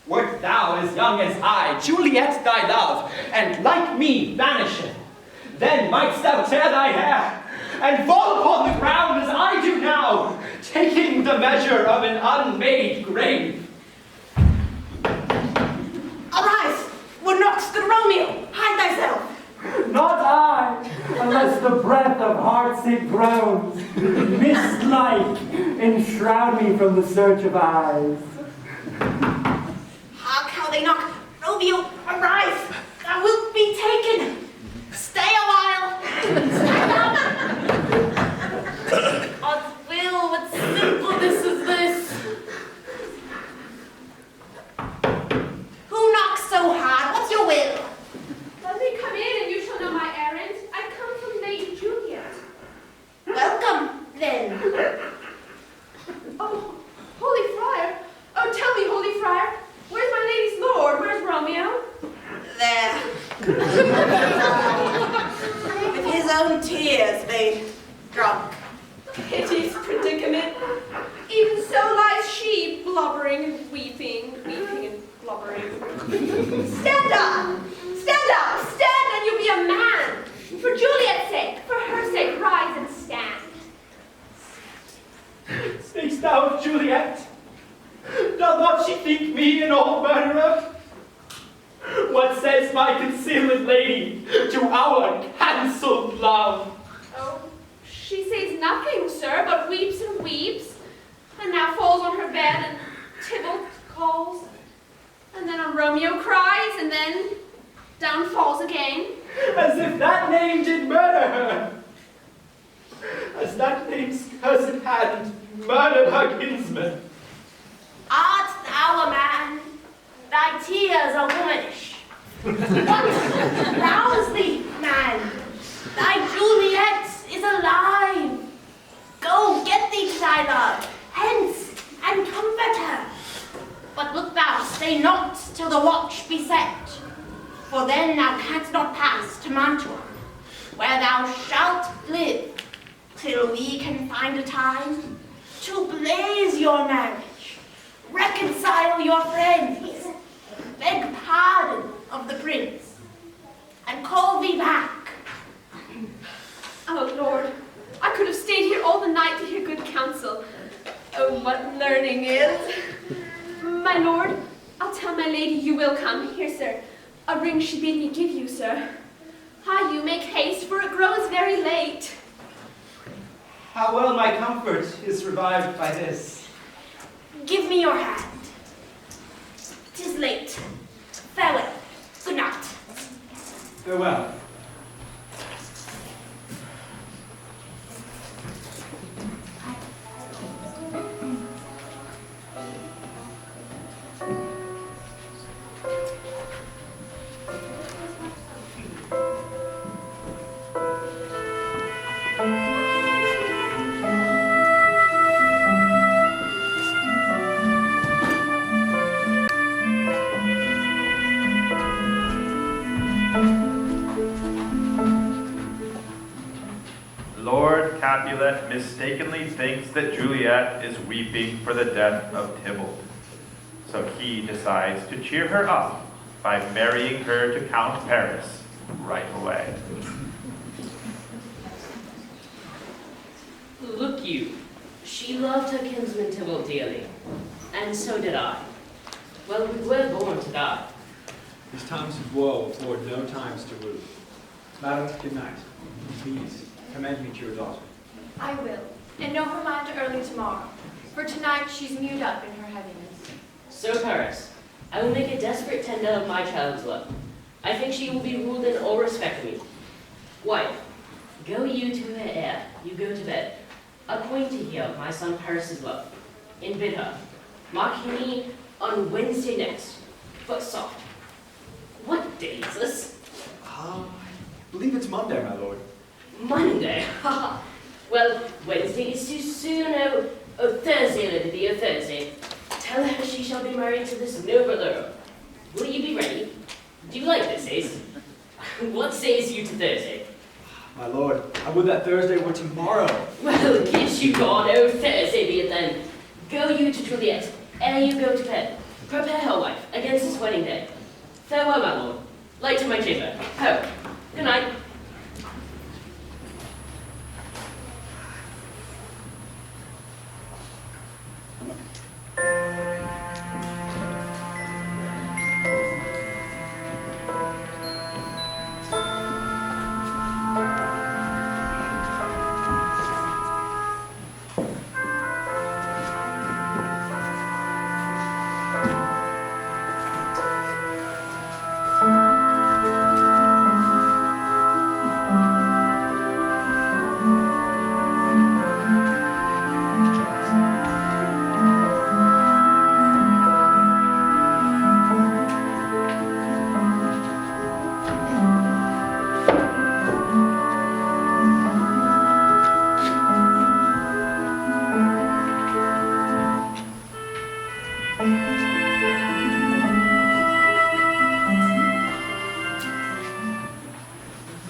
Wert thou as young as I, Juliet thy love, and like me banished, then mightst thou tear thy hair, and fall upon the ground as I do now, taking the measure of an unmade grave. Arise, would not the Romeo, hide thyself. Not I, unless the breath of heartsick groans, mist-like, enshroud me from the search of eyes. Hark how they knock. Romeo, arise, thou wilt be taken. Stay a while. Stand up. Odds will, what simpleness is this? Who knocks so hard? What's your will? Let me come in and you shall know my errand. I come from Lady Juliet. Welcome, then. Oh, Holy Friar. Oh, tell me, Holy Friar, where's my lady's lord? Where's Romeo? There. With his own tears made drunk. Piteous predicament. Even so lies she, blubbering and weeping and blubbering. Stand up! Stand up! Stand and you'll be a man. For Juliet's sake, for her sake, rise and stand. Speak'st thou of Juliet? Doth not she think me an old murderer? What says my concealed lady to our cancelled love? Oh, she says nothing, sir, but weeps and weeps, and now falls on her bed, and Tybalt calls, and then on Romeo cries, and then down falls again. As if that name did murder her. As that name's cursed hand murdered her kinsman. Art thou a man? Thy tears are womanish. What rouse thee, man? Thy Juliet is alive. Go, get thee to thy love, hence, and comfort her. But look thou, stay not till the watch be set, for then thou canst not pass to Mantua, where thou shalt live, till we can find a time to blaze your marriage, reconcile your friends, beg pardon of the prince, and call thee back. Oh, Lord, I could have stayed here all the night to hear good counsel. Oh, what learning is. My lord, I'll tell my lady you will come. Here, sir, a ring she bid me give you, sir. Ah, you make haste, for it grows very late. How well my comfort is revived by this. Give me your hand. 'Tis late. Farewell. Good night. Farewell. Lord Capulet mistakenly thinks that Juliet is weeping for the death of Tybalt. So he decides to cheer her up by marrying her to Count Paris right away. Look you, she loved her kinsman Tybalt dearly, and so did I. Well, we were born to die. These times of woe afford no times to rue. Madam, good night. Please, commend me to your daughter. I will. And no reminder early tomorrow. For tonight she's mewed up in her heaviness. So, Paris, I will make a desperate tender of my child's love. I think she will be ruled in all respect of me. Wife, go you to her heir, you go to bed. Acquaint her of my son Paris's love, and bid her, mark me on Wednesday next, but soft. What day is this? I believe it's Monday, my lord. Monday? Well, Wednesday is too soon. Oh, Thursday let it be, oh, Thursday. Tell her she shall be married to this noble earl. Will you be ready? Do you like this, Ace? What says you to Thursday? My lord, I would that Thursday were tomorrow. Well, kiss you God, oh, Thursday be it then. Go you to Juliet, ere you go to bed. Prepare her, wife, against this wedding day. Farewell, my lord. Light to my chamber. Ho. Good night.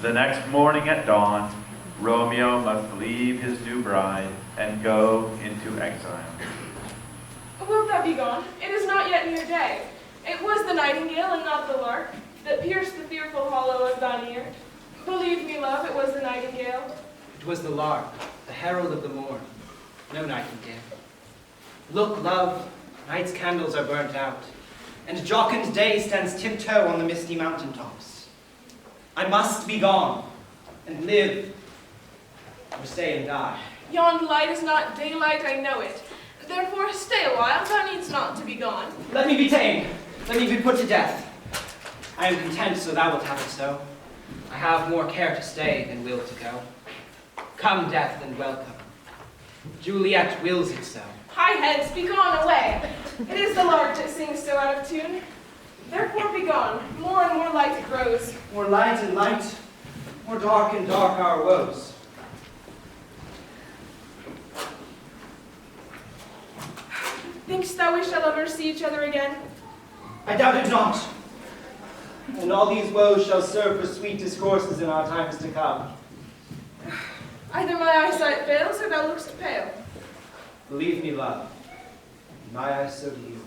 The next morning at dawn, Romeo must leave his new bride and go into exile. Wilt thou be gone? It is not yet near day. It was the nightingale and not the lark that pierced the fearful hollow of thine ear. Believe me, love, it was the nightingale. It was the lark, the herald of the morn. No nightingale. Look, love, night's candles are burnt out, and jocund day stands tiptoe on the misty mountain tops. I must be gone, and live, or stay and die. Yon light is not daylight, I know it. Therefore stay a while, thou needst not to be gone. Let me be tamed, let me be put to death. I am content, so thou wilt have it so. I have more care to stay than will to go. Come, death, and welcome. Juliet wills it so. High heads, be gone away. It is the lark that sings so out of tune. Therefore be gone, more and more light it grows. More light and light, more dark and dark our woes. Thinkst thou we shall ever see each other again? I doubt it not. And all these woes shall serve for sweet discourses in our times to come. Either my eyesight fails or thou lookst pale. Believe me, love, my eyes so do you.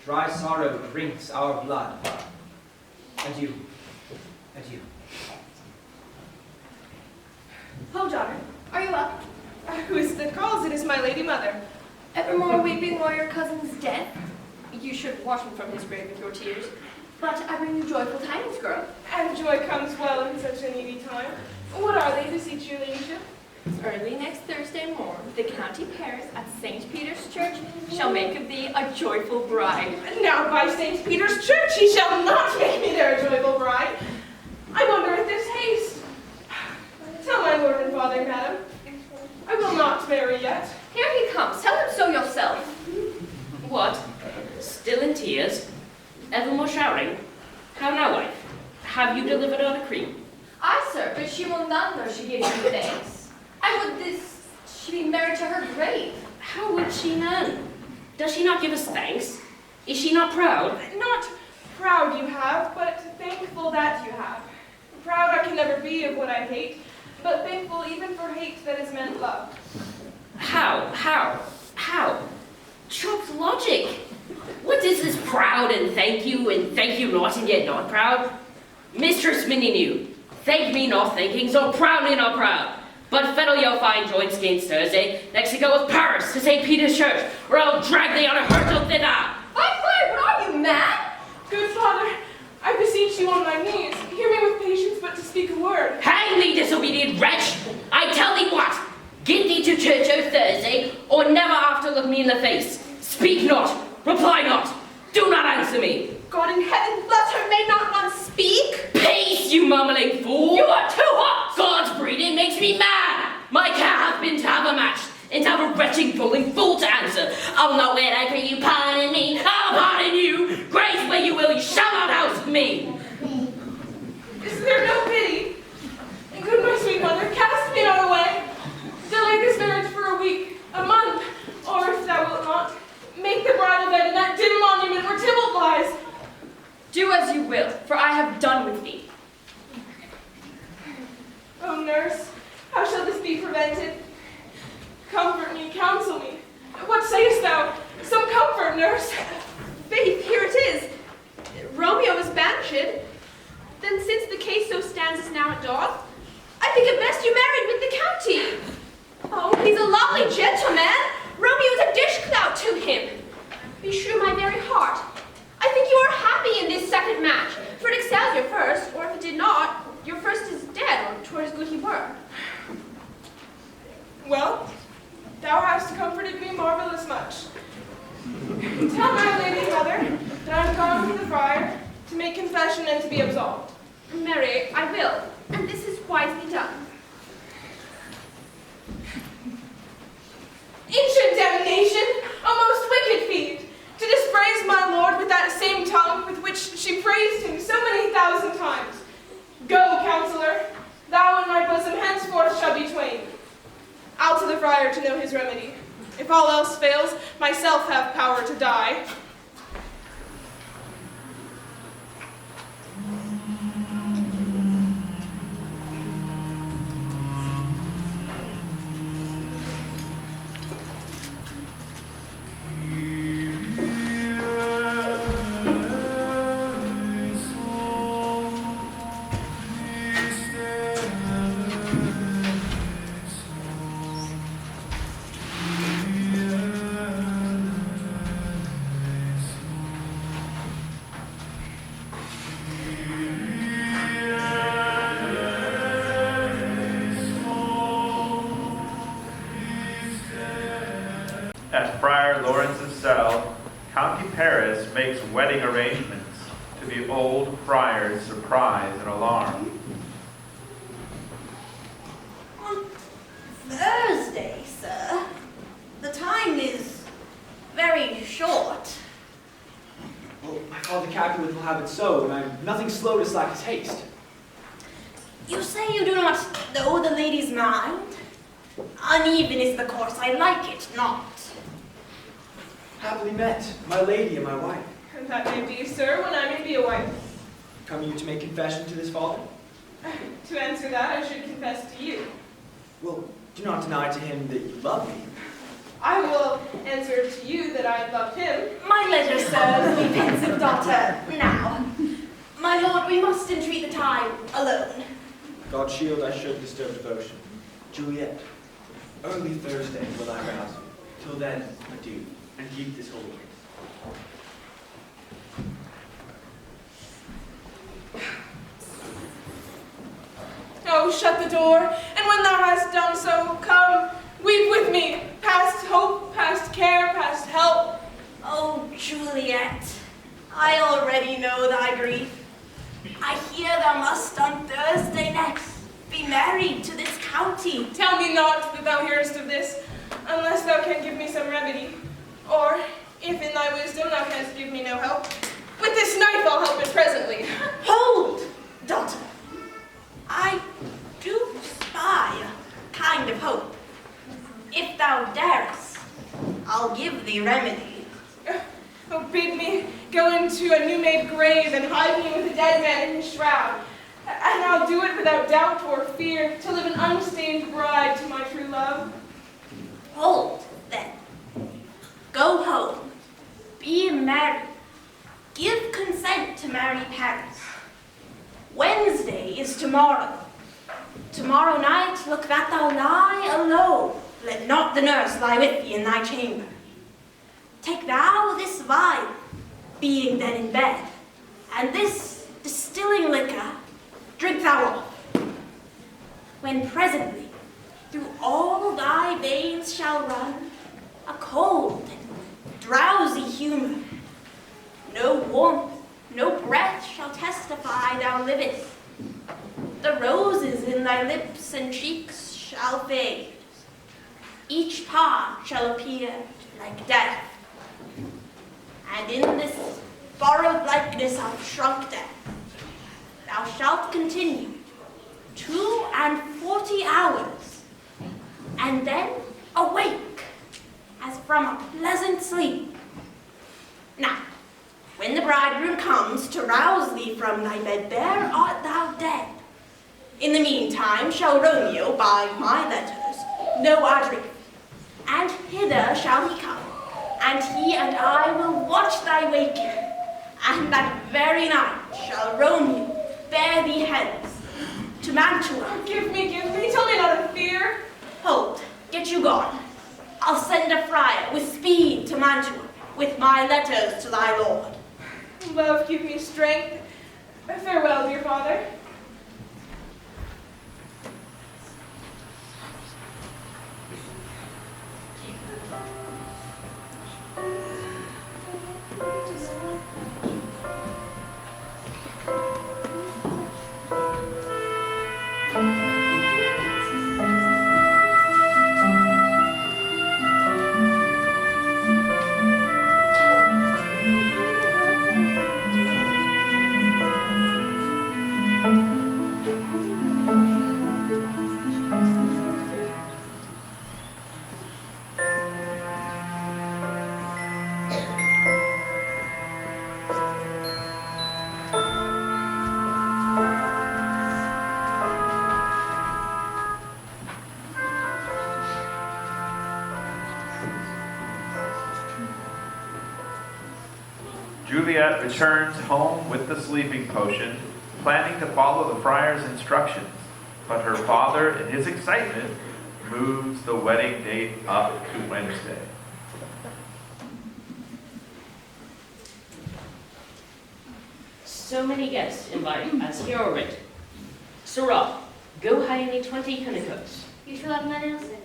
Dry sorrow drinks our blood. Adieu. Adieu. Ho, daughter, are you up? Who is it that calls? It is my lady mother. Evermore weeping o'er your cousin's death? You should wash him from his grave with your tears. But I bring you joyful tidings, girl. And joy comes well in such a needy time. What are they, beseech your ladyship? Early next Thursday morn, the county parish at St. Peter's Church shall make of thee a joyful bride. Now by St. Peter's Church he shall not make me their joyful bride. I wonder at this haste. Tell my lord and father, madam, I will not marry yet. Here he comes. Tell him so yourself. What? Still in tears? Evermore shouting? How now, wife? Have you delivered our decree? Aye, sir, but she will none though she gives you thanks. I would this she be married to her grave. How would she none? Does she not give us thanks? Is she not proud? Not proud you have, but thankful that you have. Proud I can never be of what I hate, but thankful even for hate that is meant love. How? Chopped logic. What is this proud and thank you not and yet not proud? Mistress Minnie, thank me not thanking, so proudly not proud. But fettle your fine joints against Thursday, next to go with Paris to St. Peter's Church, or I'll drag thee on a hurtle thither. Fight, answer me. God in heaven, let her, may not one speak? Peace, you mumbling fool! You are too hot! God's breeding makes me mad! My care hath been to have a match, and to have a wretched fooling fool to answer. I'll not wait, I pray you pardon me, I'll pardon you! Grace where you will, you shall not house me! Is there no pity? And good my sweet mother, cast me not away. Delay this marriage for a week, a month, or if thou wilt not, make the bridal bed in that dim monument where Tybalt lies. Do as you will, for I have done with thee. Oh, nurse, how shall this be prevented? Comfort me, counsel me. What sayest thou? Some comfort, nurse. Faith, here it is. Romeo is banished. Then since the case so stands as now it doth, I think it best you married with the county. Oh, he's a lovely gentleman. Romeo is a dishclout to him. Beshrew my very heart. I think you are happy in this second match, for it excels your first, or if it did not, your first is dead, or 'twere as good he were. Well, thou hast comforted me marvelous much. Tell my lady mother that I am gone to the friar to make confession and to be absolved. Marry, I will, and this is wisely done. Ancient damnation, a most wicked fiend, to dispraise my lord with that same tongue with which she praised him so many thousand times. Go, counselor, thou and my bosom henceforth shall be twain. I'll to the friar to know his remedy. If all else fails, myself have power to die. At Friar Lawrence's cell, County Paris makes wedding arrangements to the old friar's surprise and alarm. On Thursday, sir. The time is very short. Well, my father Capulet will have it so, and I'm nothing slow to slack his haste. You say you do not know the lady's mind? Uneven is the course, I like it not. Happily met, my lady and my wife. And that may be, sir, when I may be a wife. Come you to make confession to this father? To answer that, I should confess to you. Well, do not deny to him that you love me. I will answer to you that I love him. My leisure, sir, sweet pensive daughter. Now, my lord, we must entreat the time alone. God shield I should disturb devotion. Juliet, early Thursday will I rouse you. Till then, adieu, and keep this holy kiss. Oh, shut the door, and when thou hast done so, come, weep with me, past hope, past care, past help. Oh, Juliet, I already know thy grief. I hear thou must on Thursday next be married to this county. Tell me not that thou hearest of this, unless thou can give me some remedy. Or, if in thy wisdom thou canst give me no help, with this knife I'll help it presently. Hold, daughter. I do spy a kind of hope. If thou darest, I'll give thee remedy. Oh, bid me go into a new-made grave and hide me with a dead man in his shroud. And I'll do it without doubt or fear, to live an unstained bride to my true love. Hold, then. Go home. Be married. Give consent to marry Paris. Wednesday is tomorrow. Tomorrow night, look that thou lie alone. Let not the nurse lie with thee in thy chamber. Take thou this vial, being then in bed, and this distilling liquor, drink thou off. When presently through all thy veins shall run a cold and drowsy humor, No warmth, no breath shall testify thou livest. The roses in thy lips and cheeks shall fade. Each part shall appear like death. And in this borrowed likeness of shrunk death, thou shalt continue 42 hours, and then awake as from a pleasant sleep. Now, when the bridegroom comes to rouse thee from thy bed, there art thou dead. In the meantime shall Romeo, by my letters, know our drift, and hither shall he come, and he and I will watch thy waking, and that very night shall Romeo bear thee hence to Mantua. Give me, tell me not of fear. Hold, get you gone. I'll send a friar with speed to Mantua, with my letters to thy lord. Love, give me strength. Farewell, dear father. Juliet returns home with the sleeping potion, planning to follow the friar's instructions, but her father, in his excitement, moves the wedding date up to Wednesday. So many guests invited as here already. Sirrah, go hire me 20 honeycombs. You shall have my nails in.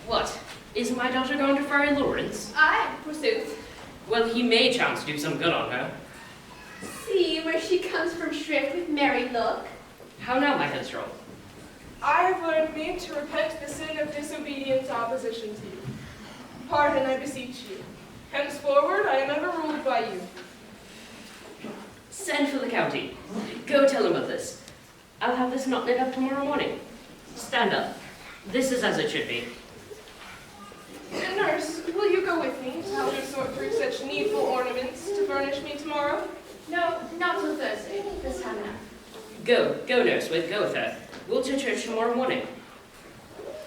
What? Is my daughter going to Friar Lawrence? Aye, forsooth. Well, he may chance to do some good on her. See where she comes from shrift with merry look. How now, my headstrong? I have learned me to repent the sin of disobedience opposition to you. Pardon, I beseech you. Henceforward, I am ever ruled by you. Send for the county. Go tell him of this. I'll have this knot knit up tomorrow morning. Stand up. This is as it should be. Nurse, will you go with me to help me sort through such needful ornaments to furnish me tomorrow? No, not till Thursday. This time enough. Go, nurse, go with her. We'll to church tomorrow morning.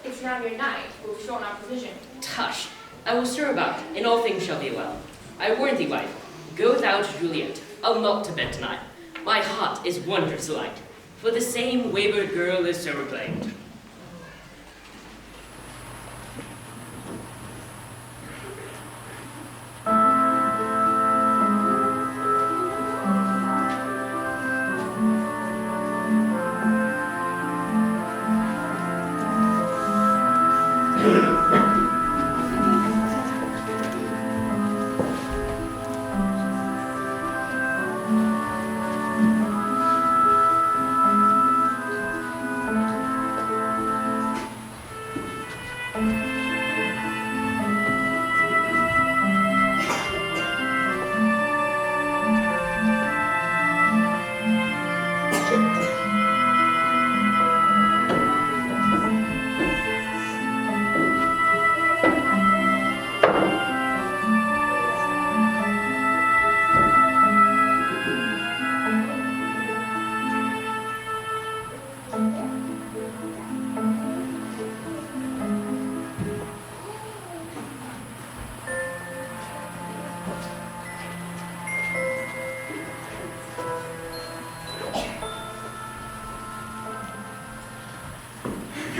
It's now your night. We'll shorten our provision. Tush, I will stir about, and all things shall be well. I warn thee, wife, go thou to Juliet. I'll not to bed tonight. My heart is wondrous light, for the same wayward girl is so reclaimed.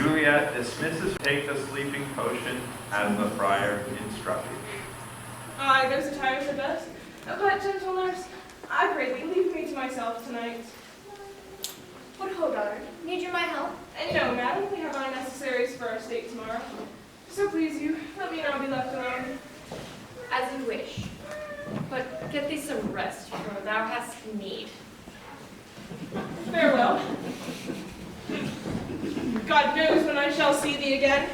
Juliet dismisses take the sleeping potion as the friar instructed. Aye, those attires are best. But, gentle nurse, I pray thee, leave me to myself tonight. What ho, daughter? Need you my help? And no, madam, we have our necessaries for our state tomorrow. So please you, let me now be left alone. As you wish. But get thee some rest, for thou hast need. Farewell. God knows when I shall see thee again.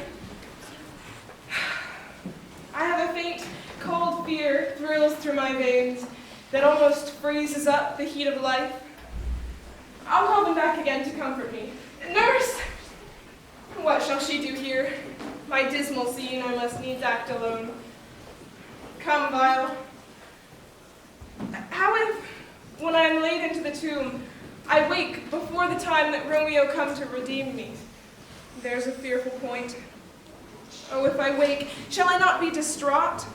I have a faint, cold fear thrills through my veins that almost freezes up the heat of life. I'll call them back again to comfort me. Nurse! What shall she do here? My dismal scene I must needs act alone. Come, Vile. How if, when I am laid into the tomb, I wake before the time that Romeo come to redeem me? There's a fearful point. Oh, if I wake, shall I not be distraught?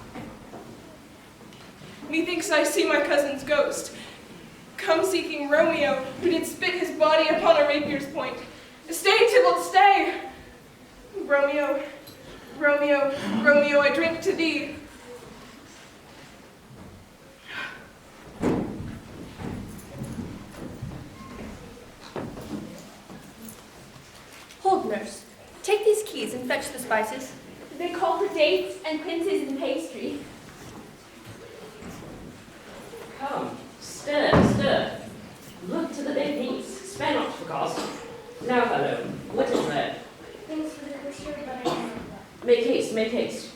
Methinks I see my cousin's ghost, come seeking Romeo, who did spit his body upon a rapier's point. Stay, Tybalt, stay! Romeo, Romeo, Romeo, I drink to thee. Hold, nurse. Take these keys and fetch the spices. They call for dates and quinces and pastry. Come, stir, stir. Look to the big piece. Spare not for cause. Now, fellow, what is there? Things for the custard, but I don't know. Make haste, make haste.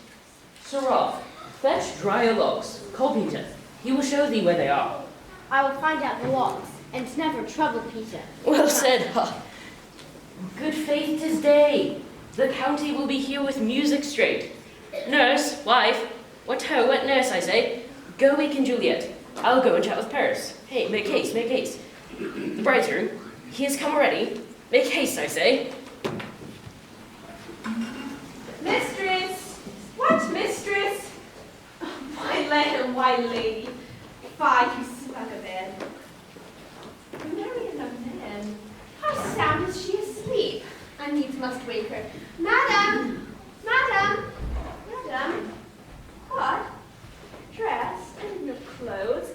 Sir Rolf, fetch drier logs. Call Peter. He will show thee where they are. I will find out the logs, and never trouble Peter. Well said, ha. Good faith 'tis day. The county will be here with music straight. Nurse, wife, what ho, what nurse, I say. Go waken Juliet. I'll go and chat with Paris. Hey, make haste, make haste. The bridegroom, he has come already. Make haste, I say. Mistress! What mistress? Oh, my lamb, my lady. Fie, you slugabed. Marry a man. How sound is she asleep? I needs must wake her. Madam! Madam! Madam! What? Dressed and in your clothes?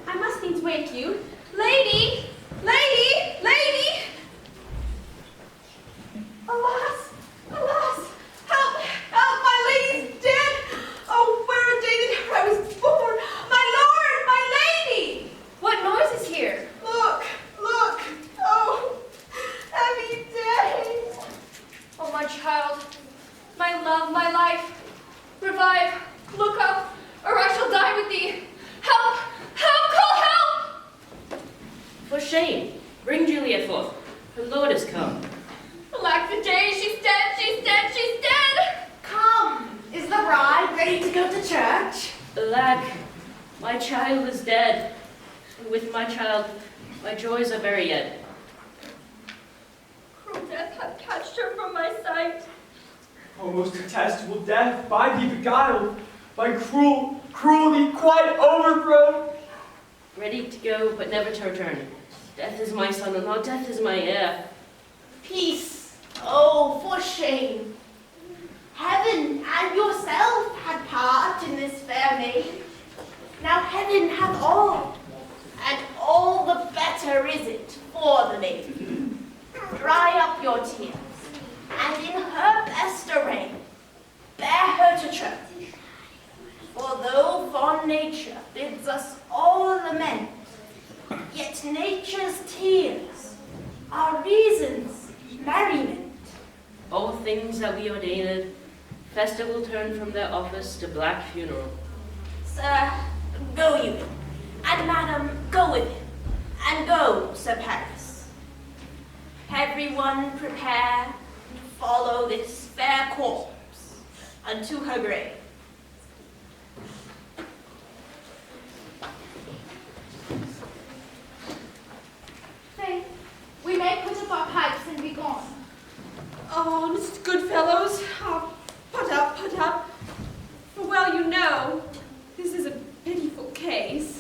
I must needs wake you. Lady! Lady! Lady! Alas! Alas! Help! Help! My lady's dead! Oh, where a day that I was born! My lord! My lady! What noise is here? Look! Look! Oh! Heavy day! Oh, my child! My love, my life! Revive! Look up, or I shall die with thee! Help! Help! Call help! For shame, bring Juliet forth. Her lord is come. Alack the day! She's dead! She's dead! She's dead! Come, is the bride ready to go to church? Alack, my child is dead. And with my child, my joys are very yet. Cruel death hath catched her from my sight. O most detestable death, by thee beguiled, by cruelty quite overthrown. Ready to go, but never to return. Death is my son-in-law, death is my heir. Peace, oh, for shame. Heaven and yourself had part in this fair maid. Now heaven hath all, and all the better is it for the maid. Dry up your tears, and in her best array, bear her to church. For though fond nature bids us all lament, yet nature's tears are reason's merriment. All things that we ordained, festival turn from their office to black funeral. Sir, go you, and madam, go with him, and go, Sir Paris. Everyone prepare to follow this fair corpse unto her grave. Faith, we may put up our pipes and be gone. Honest good fellows, put up, put up. For well you know, this is a pitiful case.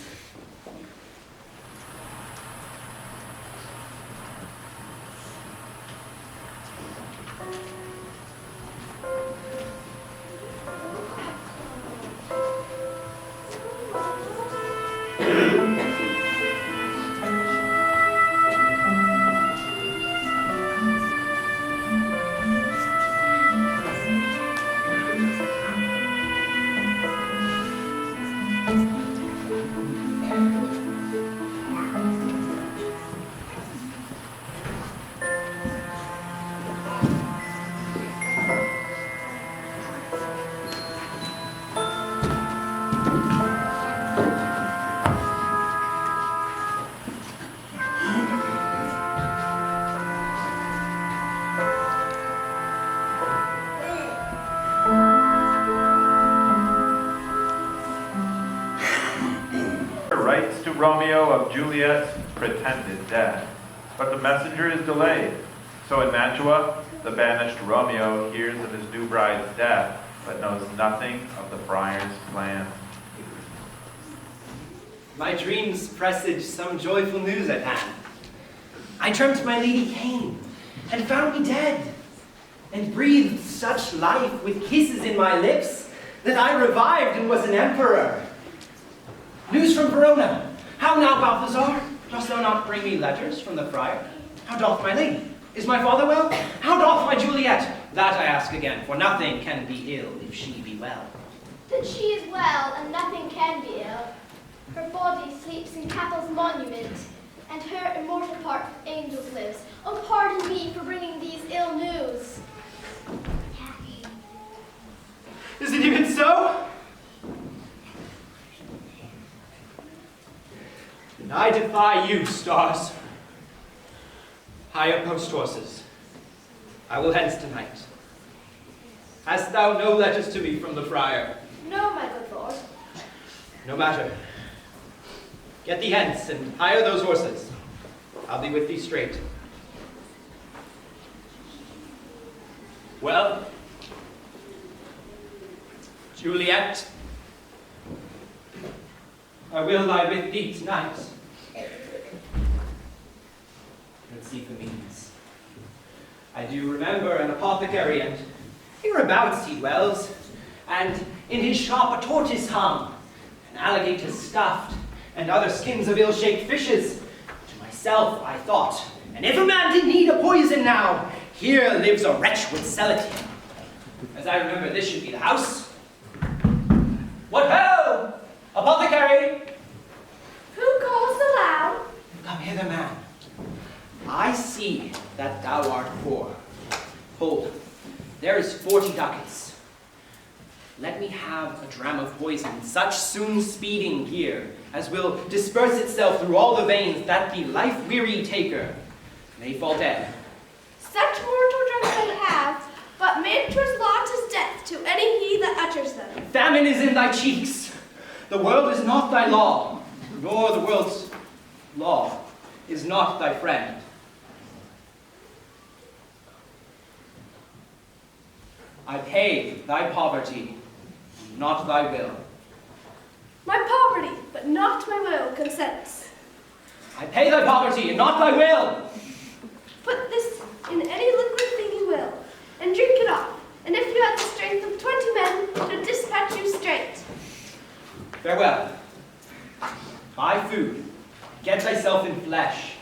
writes to Romeo of Juliet's pretended death. But the messenger is delayed. So in Mantua, the banished Romeo hears of his new bride's death, but knows nothing of the friar's plan. My dreams presage some joyful news at hand. I dreamt my lady came and found me dead, and breathed such life with kisses in my lips that I revived and was an emperor. News from Verona. How now, Balthazar? Dost thou not bring me letters from the friar? How doth my lady? Is my father well? How doth my Juliet? That I ask again, for nothing can be ill if she be well. That she is well, and nothing can be ill. Her body sleeps in Capel's monument, and her immortal part with angels lives. Oh, pardon me for bringing these ill news. Is it even so? And I defy you, stars. Higher post horses. I will hence tonight. Hast thou no letters to me from the friar? No, my good lord. No matter. Get thee hence and hire those horses. I'll be with thee straight. Well, Juliet, I will lie with thee tonight. Let's see the means. I do remember an apothecary, and hereabouts he dwells, and in his shop a tortoise hung, an alligator stuffed, and other skins of ill-shaped fishes. To myself I thought, and if a man did need a poison now, here lives a wretch would sell it him. As I remember, this should be the house. What ho! Apothecary! Who calls aloud? Come hither, man. I see that thou art poor. Hold, there is 40 ducats. Let me have a dram of poison, such soon speeding here, as will disperse itself through all the veins, that the life-weary taker may fall dead. Such mortal drugs I have, but Mantua's lot is death to any he that utters them. Famine is in thy cheeks. The world is not thy law, nor the world's law is not thy friend. I pay thy poverty, not thy will. My poverty, but not my will, consents. I pay thy poverty, and not thy will. Put this in any liquid thing you will, and drink it off, and if you have the strength of 20 men, to dispatch you straight. Farewell. Buy food. Get thyself in flesh.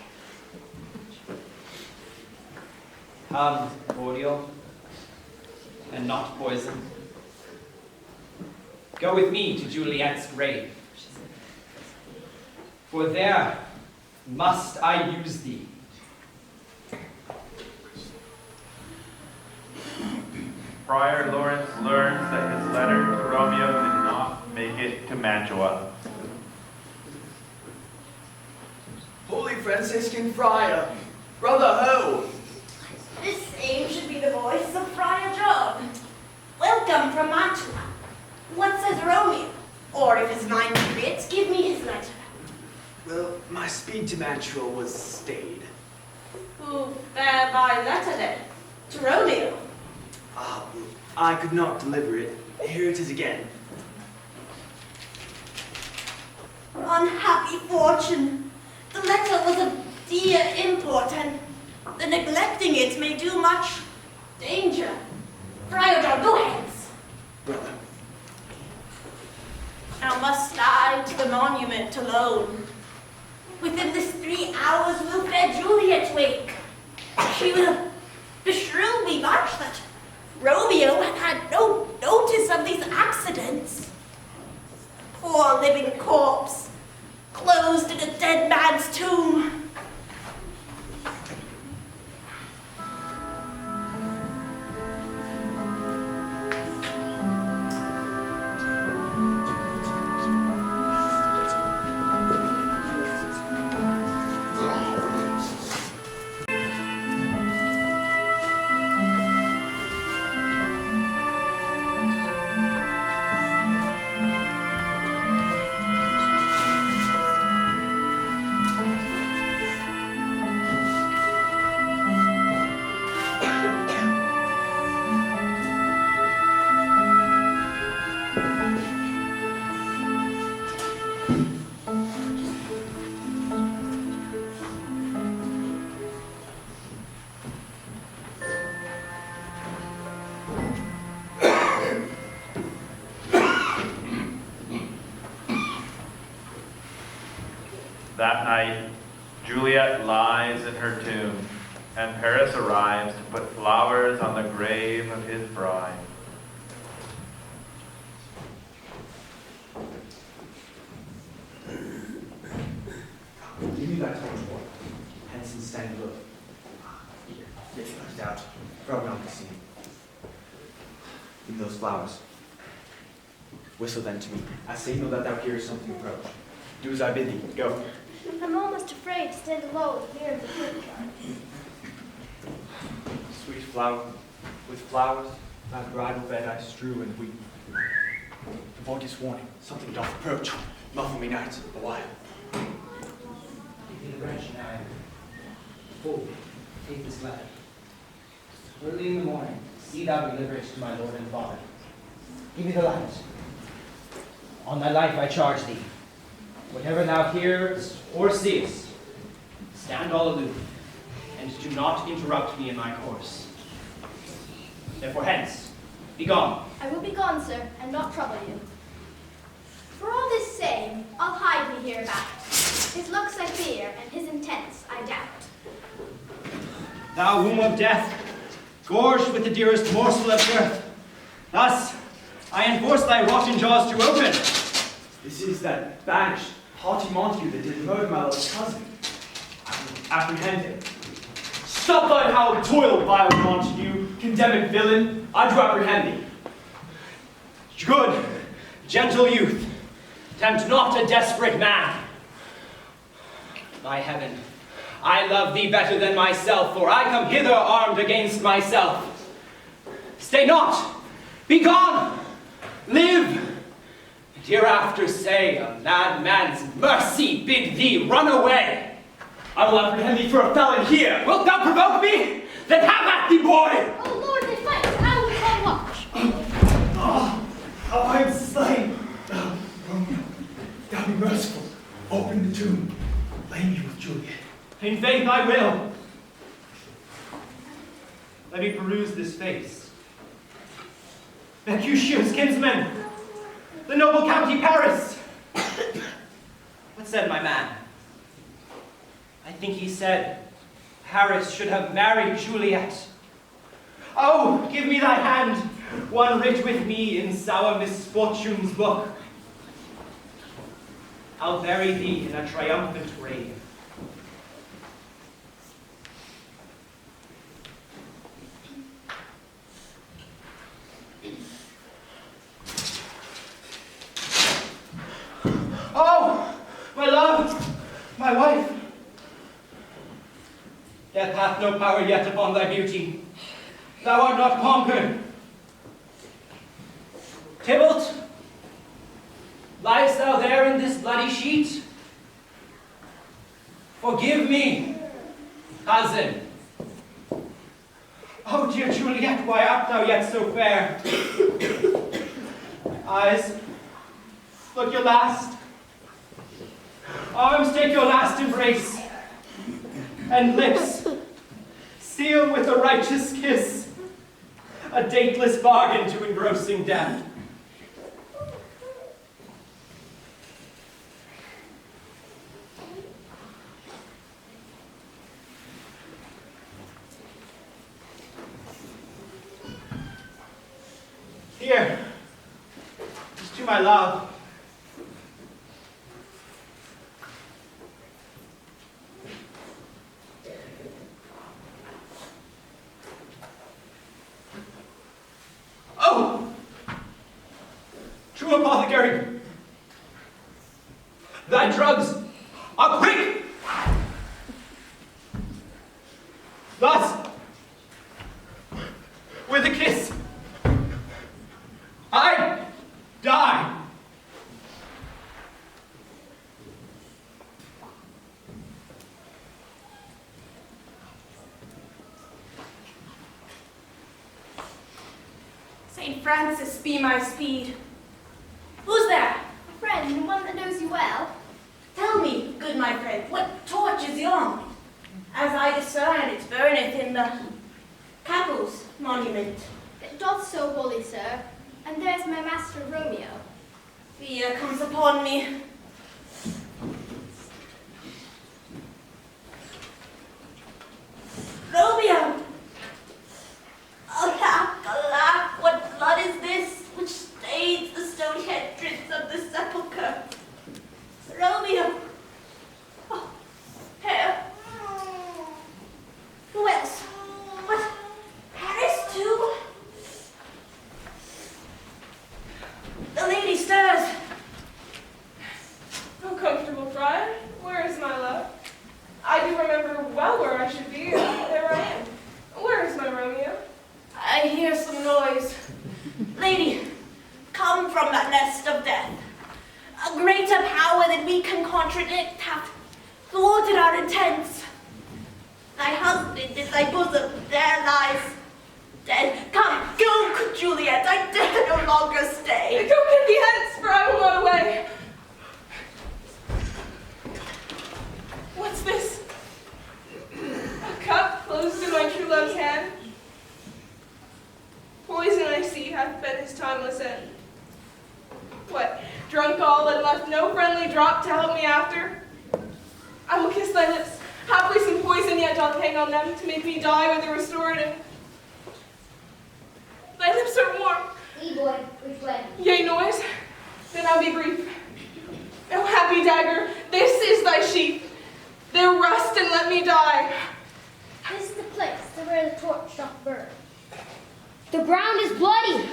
Come, cordial, and not poison. Go with me to Juliet's grave, for there must I use thee. Friar Lawrence learns that his letter to Romeo did not make it to Mantua. Holy Franciscan Friar, Brother Ho! This same should be the voice of Friar John. Welcome from Mantua. What says Romeo? Or if his mind be writ, give me his letter. Well, my speed to Mantua was stayed. Who fare by letter then? To Romeo. Ah, well, I could not deliver it. Here it is again. Unhappy fortune. The letter was of dear import, and the neglecting it may do much danger. Friar John, go hence. Brother. Now must I to the monument alone. Within this 3 hours will fair Juliet wake. She will beshrew me much that Romeo hath had no notice of these accidents. Poor living corpse, closed in a dead man's tomb. That night, Juliet lies in her tomb, and Paris arrives to put flowers on the grave of his bride. Give me that torchboard. Hence in Stanwood. Yes, no doubt. Romeo can see. Give me those flowers. Whistle then to me, as signal that thou hearest something approach. Do as I bid thee. Go. I'm almost afraid to stand alone here in the churchyard. Sweet flower, with flowers, thy bridal bed I strew and weep. The voice is warning, something doth approach. Muffle me night, a while. Give me the branch now. Fool, take this letter. Early in the morning, see thou deliver it to my lord and father. Give me the light. On thy life I charge thee. Whatever thou hearest or seest, stand all aloof, and do not interrupt me in my course. Therefore hence, be gone. I will be gone, sir, and not trouble you. For all this same, I'll hide me hereabout. His looks I fear, and his intents I doubt. Thou womb of death, gorged with the dearest morsel of earth, thus I enforce thy rotten jaws to open. This is that banished, haughty Montague that did murder my lord's cousin. Apprehend him. Stop thy howl, toil, vile Montague, condemned villain. I do apprehend thee. Good, gentle youth, tempt not a desperate man. By heaven, I love thee better than myself, for I come hither armed against myself. Stay not, be gone, live, and hereafter say a madman's mercy bid thee run away. I will apprehend thee for a felon here. Wilt thou provoke me? Then have at thee, boy! Oh, Lord, they fight! I will call watch. Oh, I am slain. Romeo, thou be merciful. Open the tomb. Lay me with Juliet. In faith I will. Let me peruse this face. Mercutio's kinsman, the noble county Paris. What said my man? I think he said Paris should have married Juliet. Oh, give me thy hand, one writ with me in sour misfortune's book. I'll bury thee in a triumphant grave. Oh, my love, my wife. Death hath no power yet upon thy beauty. Thou art not conquered. Tybalt, liest thou there in this bloody sheet? Forgive me, cousin. Oh, dear Juliet, why art thou yet so fair? Eyes, look your last. Arms, take your last embrace. And lips, seal with a righteous kiss, a dateless bargain to engrossing death. Here, is to my love. Oh! True apothecary, thy drugs are quick! Thus, with a kiss, I die. St. Francis be my speed. Who's there? A friend, and one that knows you well. Tell me, good my friend, what torch is yon? As I discern, it burneth in the Capel's monument. It doth so, holy sir, and there's my master Romeo. Fear comes upon me. contradict hath thwarted our intents. Thy husband in thy bosom there lies dead. Come, go, Juliet, I dare no longer stay. Go get thee hence, for I will not away. What's this? A cup closed in my true love's hand. Poison I see hath been his timeless end. What, drunk all and left no friendly drop to help me after? I will kiss thy lips. Haply some poison yet doth hang on them to make me die with a restorative. Thy lips are warm. Hey boy, which way? Yea, noise, then I'll be brief. O happy dagger, this is thy sheath. There rest and let me die. This is the place where the torch doth burn. The ground is bloody.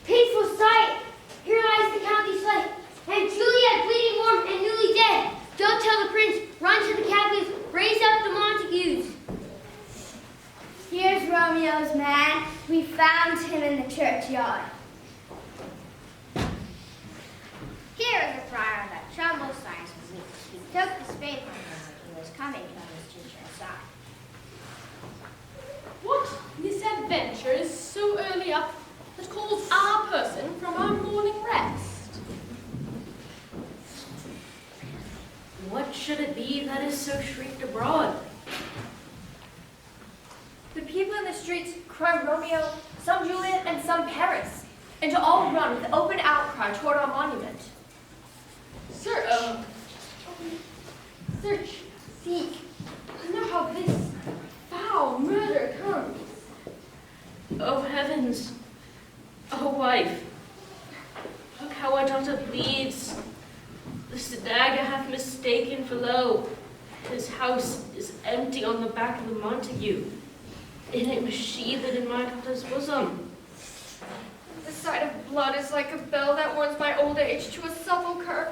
Painful sight. Here lies the county slate. And Juliet bleeding warm and newly dead. Don't tell the prince. Run to the Capulets. Raise up the Montagues. Here's Romeo's man. We found him in the churchyard. Here is a friar that trembles signs his weeks. He took the spade from him. He was coming from his teacher's side. What misadventure is so early up that calls our person from our morning rest? What should it be that is so shrieked abroad? The people in the streets cry Romeo, some Juliet, and some Paris, and to all run with open outcry toward our monument. Search, seek, know how this foul murder comes. Oh heavens! Oh wife! Look how our daughter bleeds. This dagger hath mistaken for lo. His house is empty on the back of the Montague. And it was sheathed in my daughter's bosom. The sight of blood is like a bell that warns my old age to a sepulchre.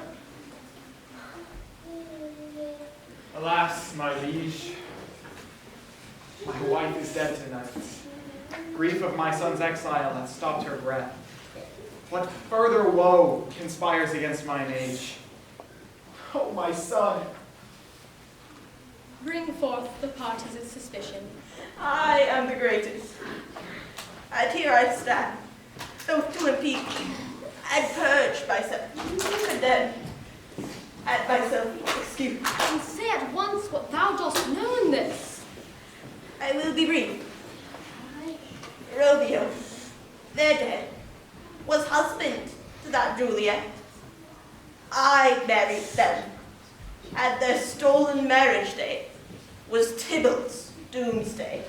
Alas, my liege, my wife is dead tonight. Grief of my son's exile hath stopped her breath. What further woe conspires against mine age? Oh, my son! Bring forth the parties of suspicion. I am the greatest. And here I stand, both to impeach and purge myself, and then add myself excuse. And say at once what thou dost know in this. I will be brief. Romeo, their dead, was husband to that Juliet. I married them, and their stolen marriage day was Tybalt's doomsday.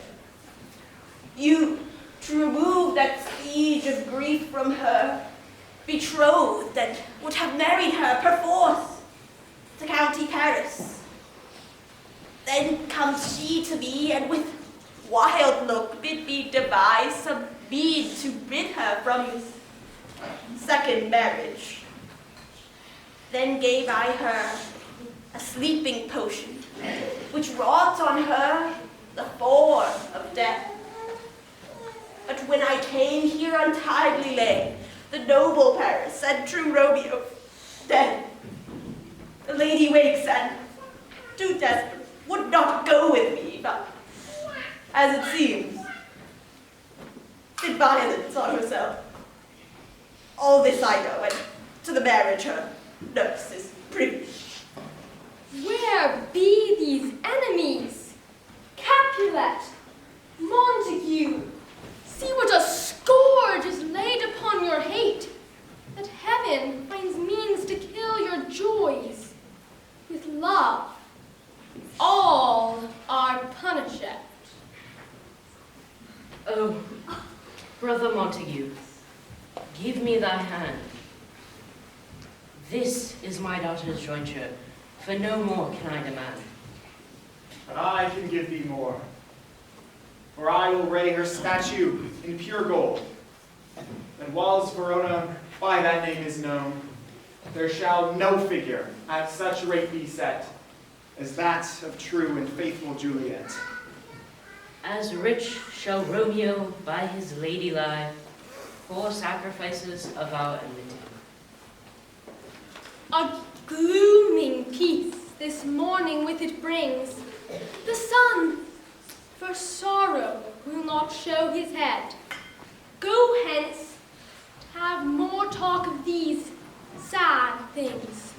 You, to remove that siege of grief from her, betrothed and would have married her perforce to County Paris. Then comes she to me, and with wild look bid me devise some mead to rid her from this second marriage. Then gave I her a sleeping potion, which wrought on her the form of death. But when I came here untidily lay, the noble Paris and true Romeo dead. The lady wakes and, too desperate, would not go with me, but, as it seems, did violence on herself. All this I know, and to the marriage her nurse is privy. Where be these enemies? Capulet, Montague, see what a scourge is laid upon your hate, that heaven finds means to kill your joys. With love, all are punished. Oh, brother Montague, give me thy hand. This is my daughter's jointure, for no more can I demand. But I can give thee more, for I will ray her statue in pure gold. And whilst Verona by that name is known, there shall no figure at such rate be set as that of true and faithful Juliet. As rich shall Romeo by his lady lie, for sacrifices of our enmity. A glooming peace mourning with it brings. The sun, for sorrow, will not show his head. Go hence, to have more talk of these sad things.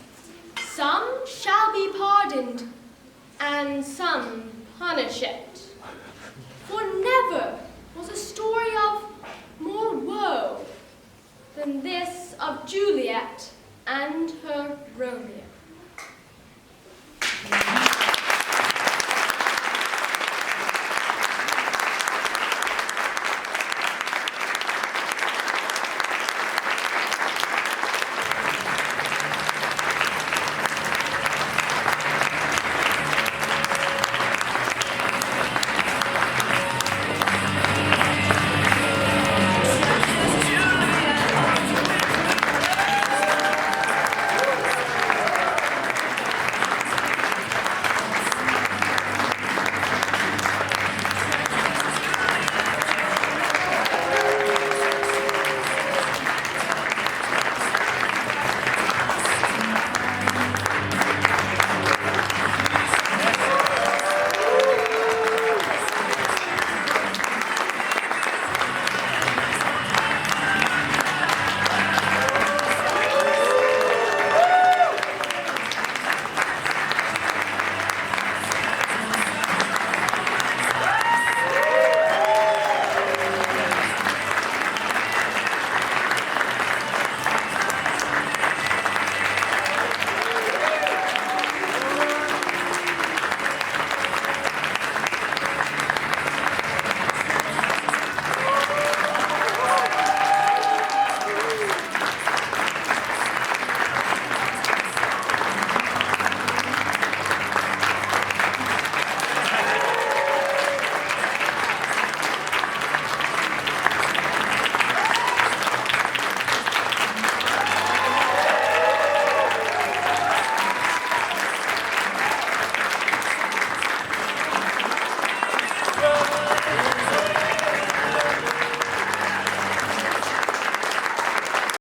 Some shall be pardoned, and some punished. For never was a story of more woe than this of Juliet and her Romeo.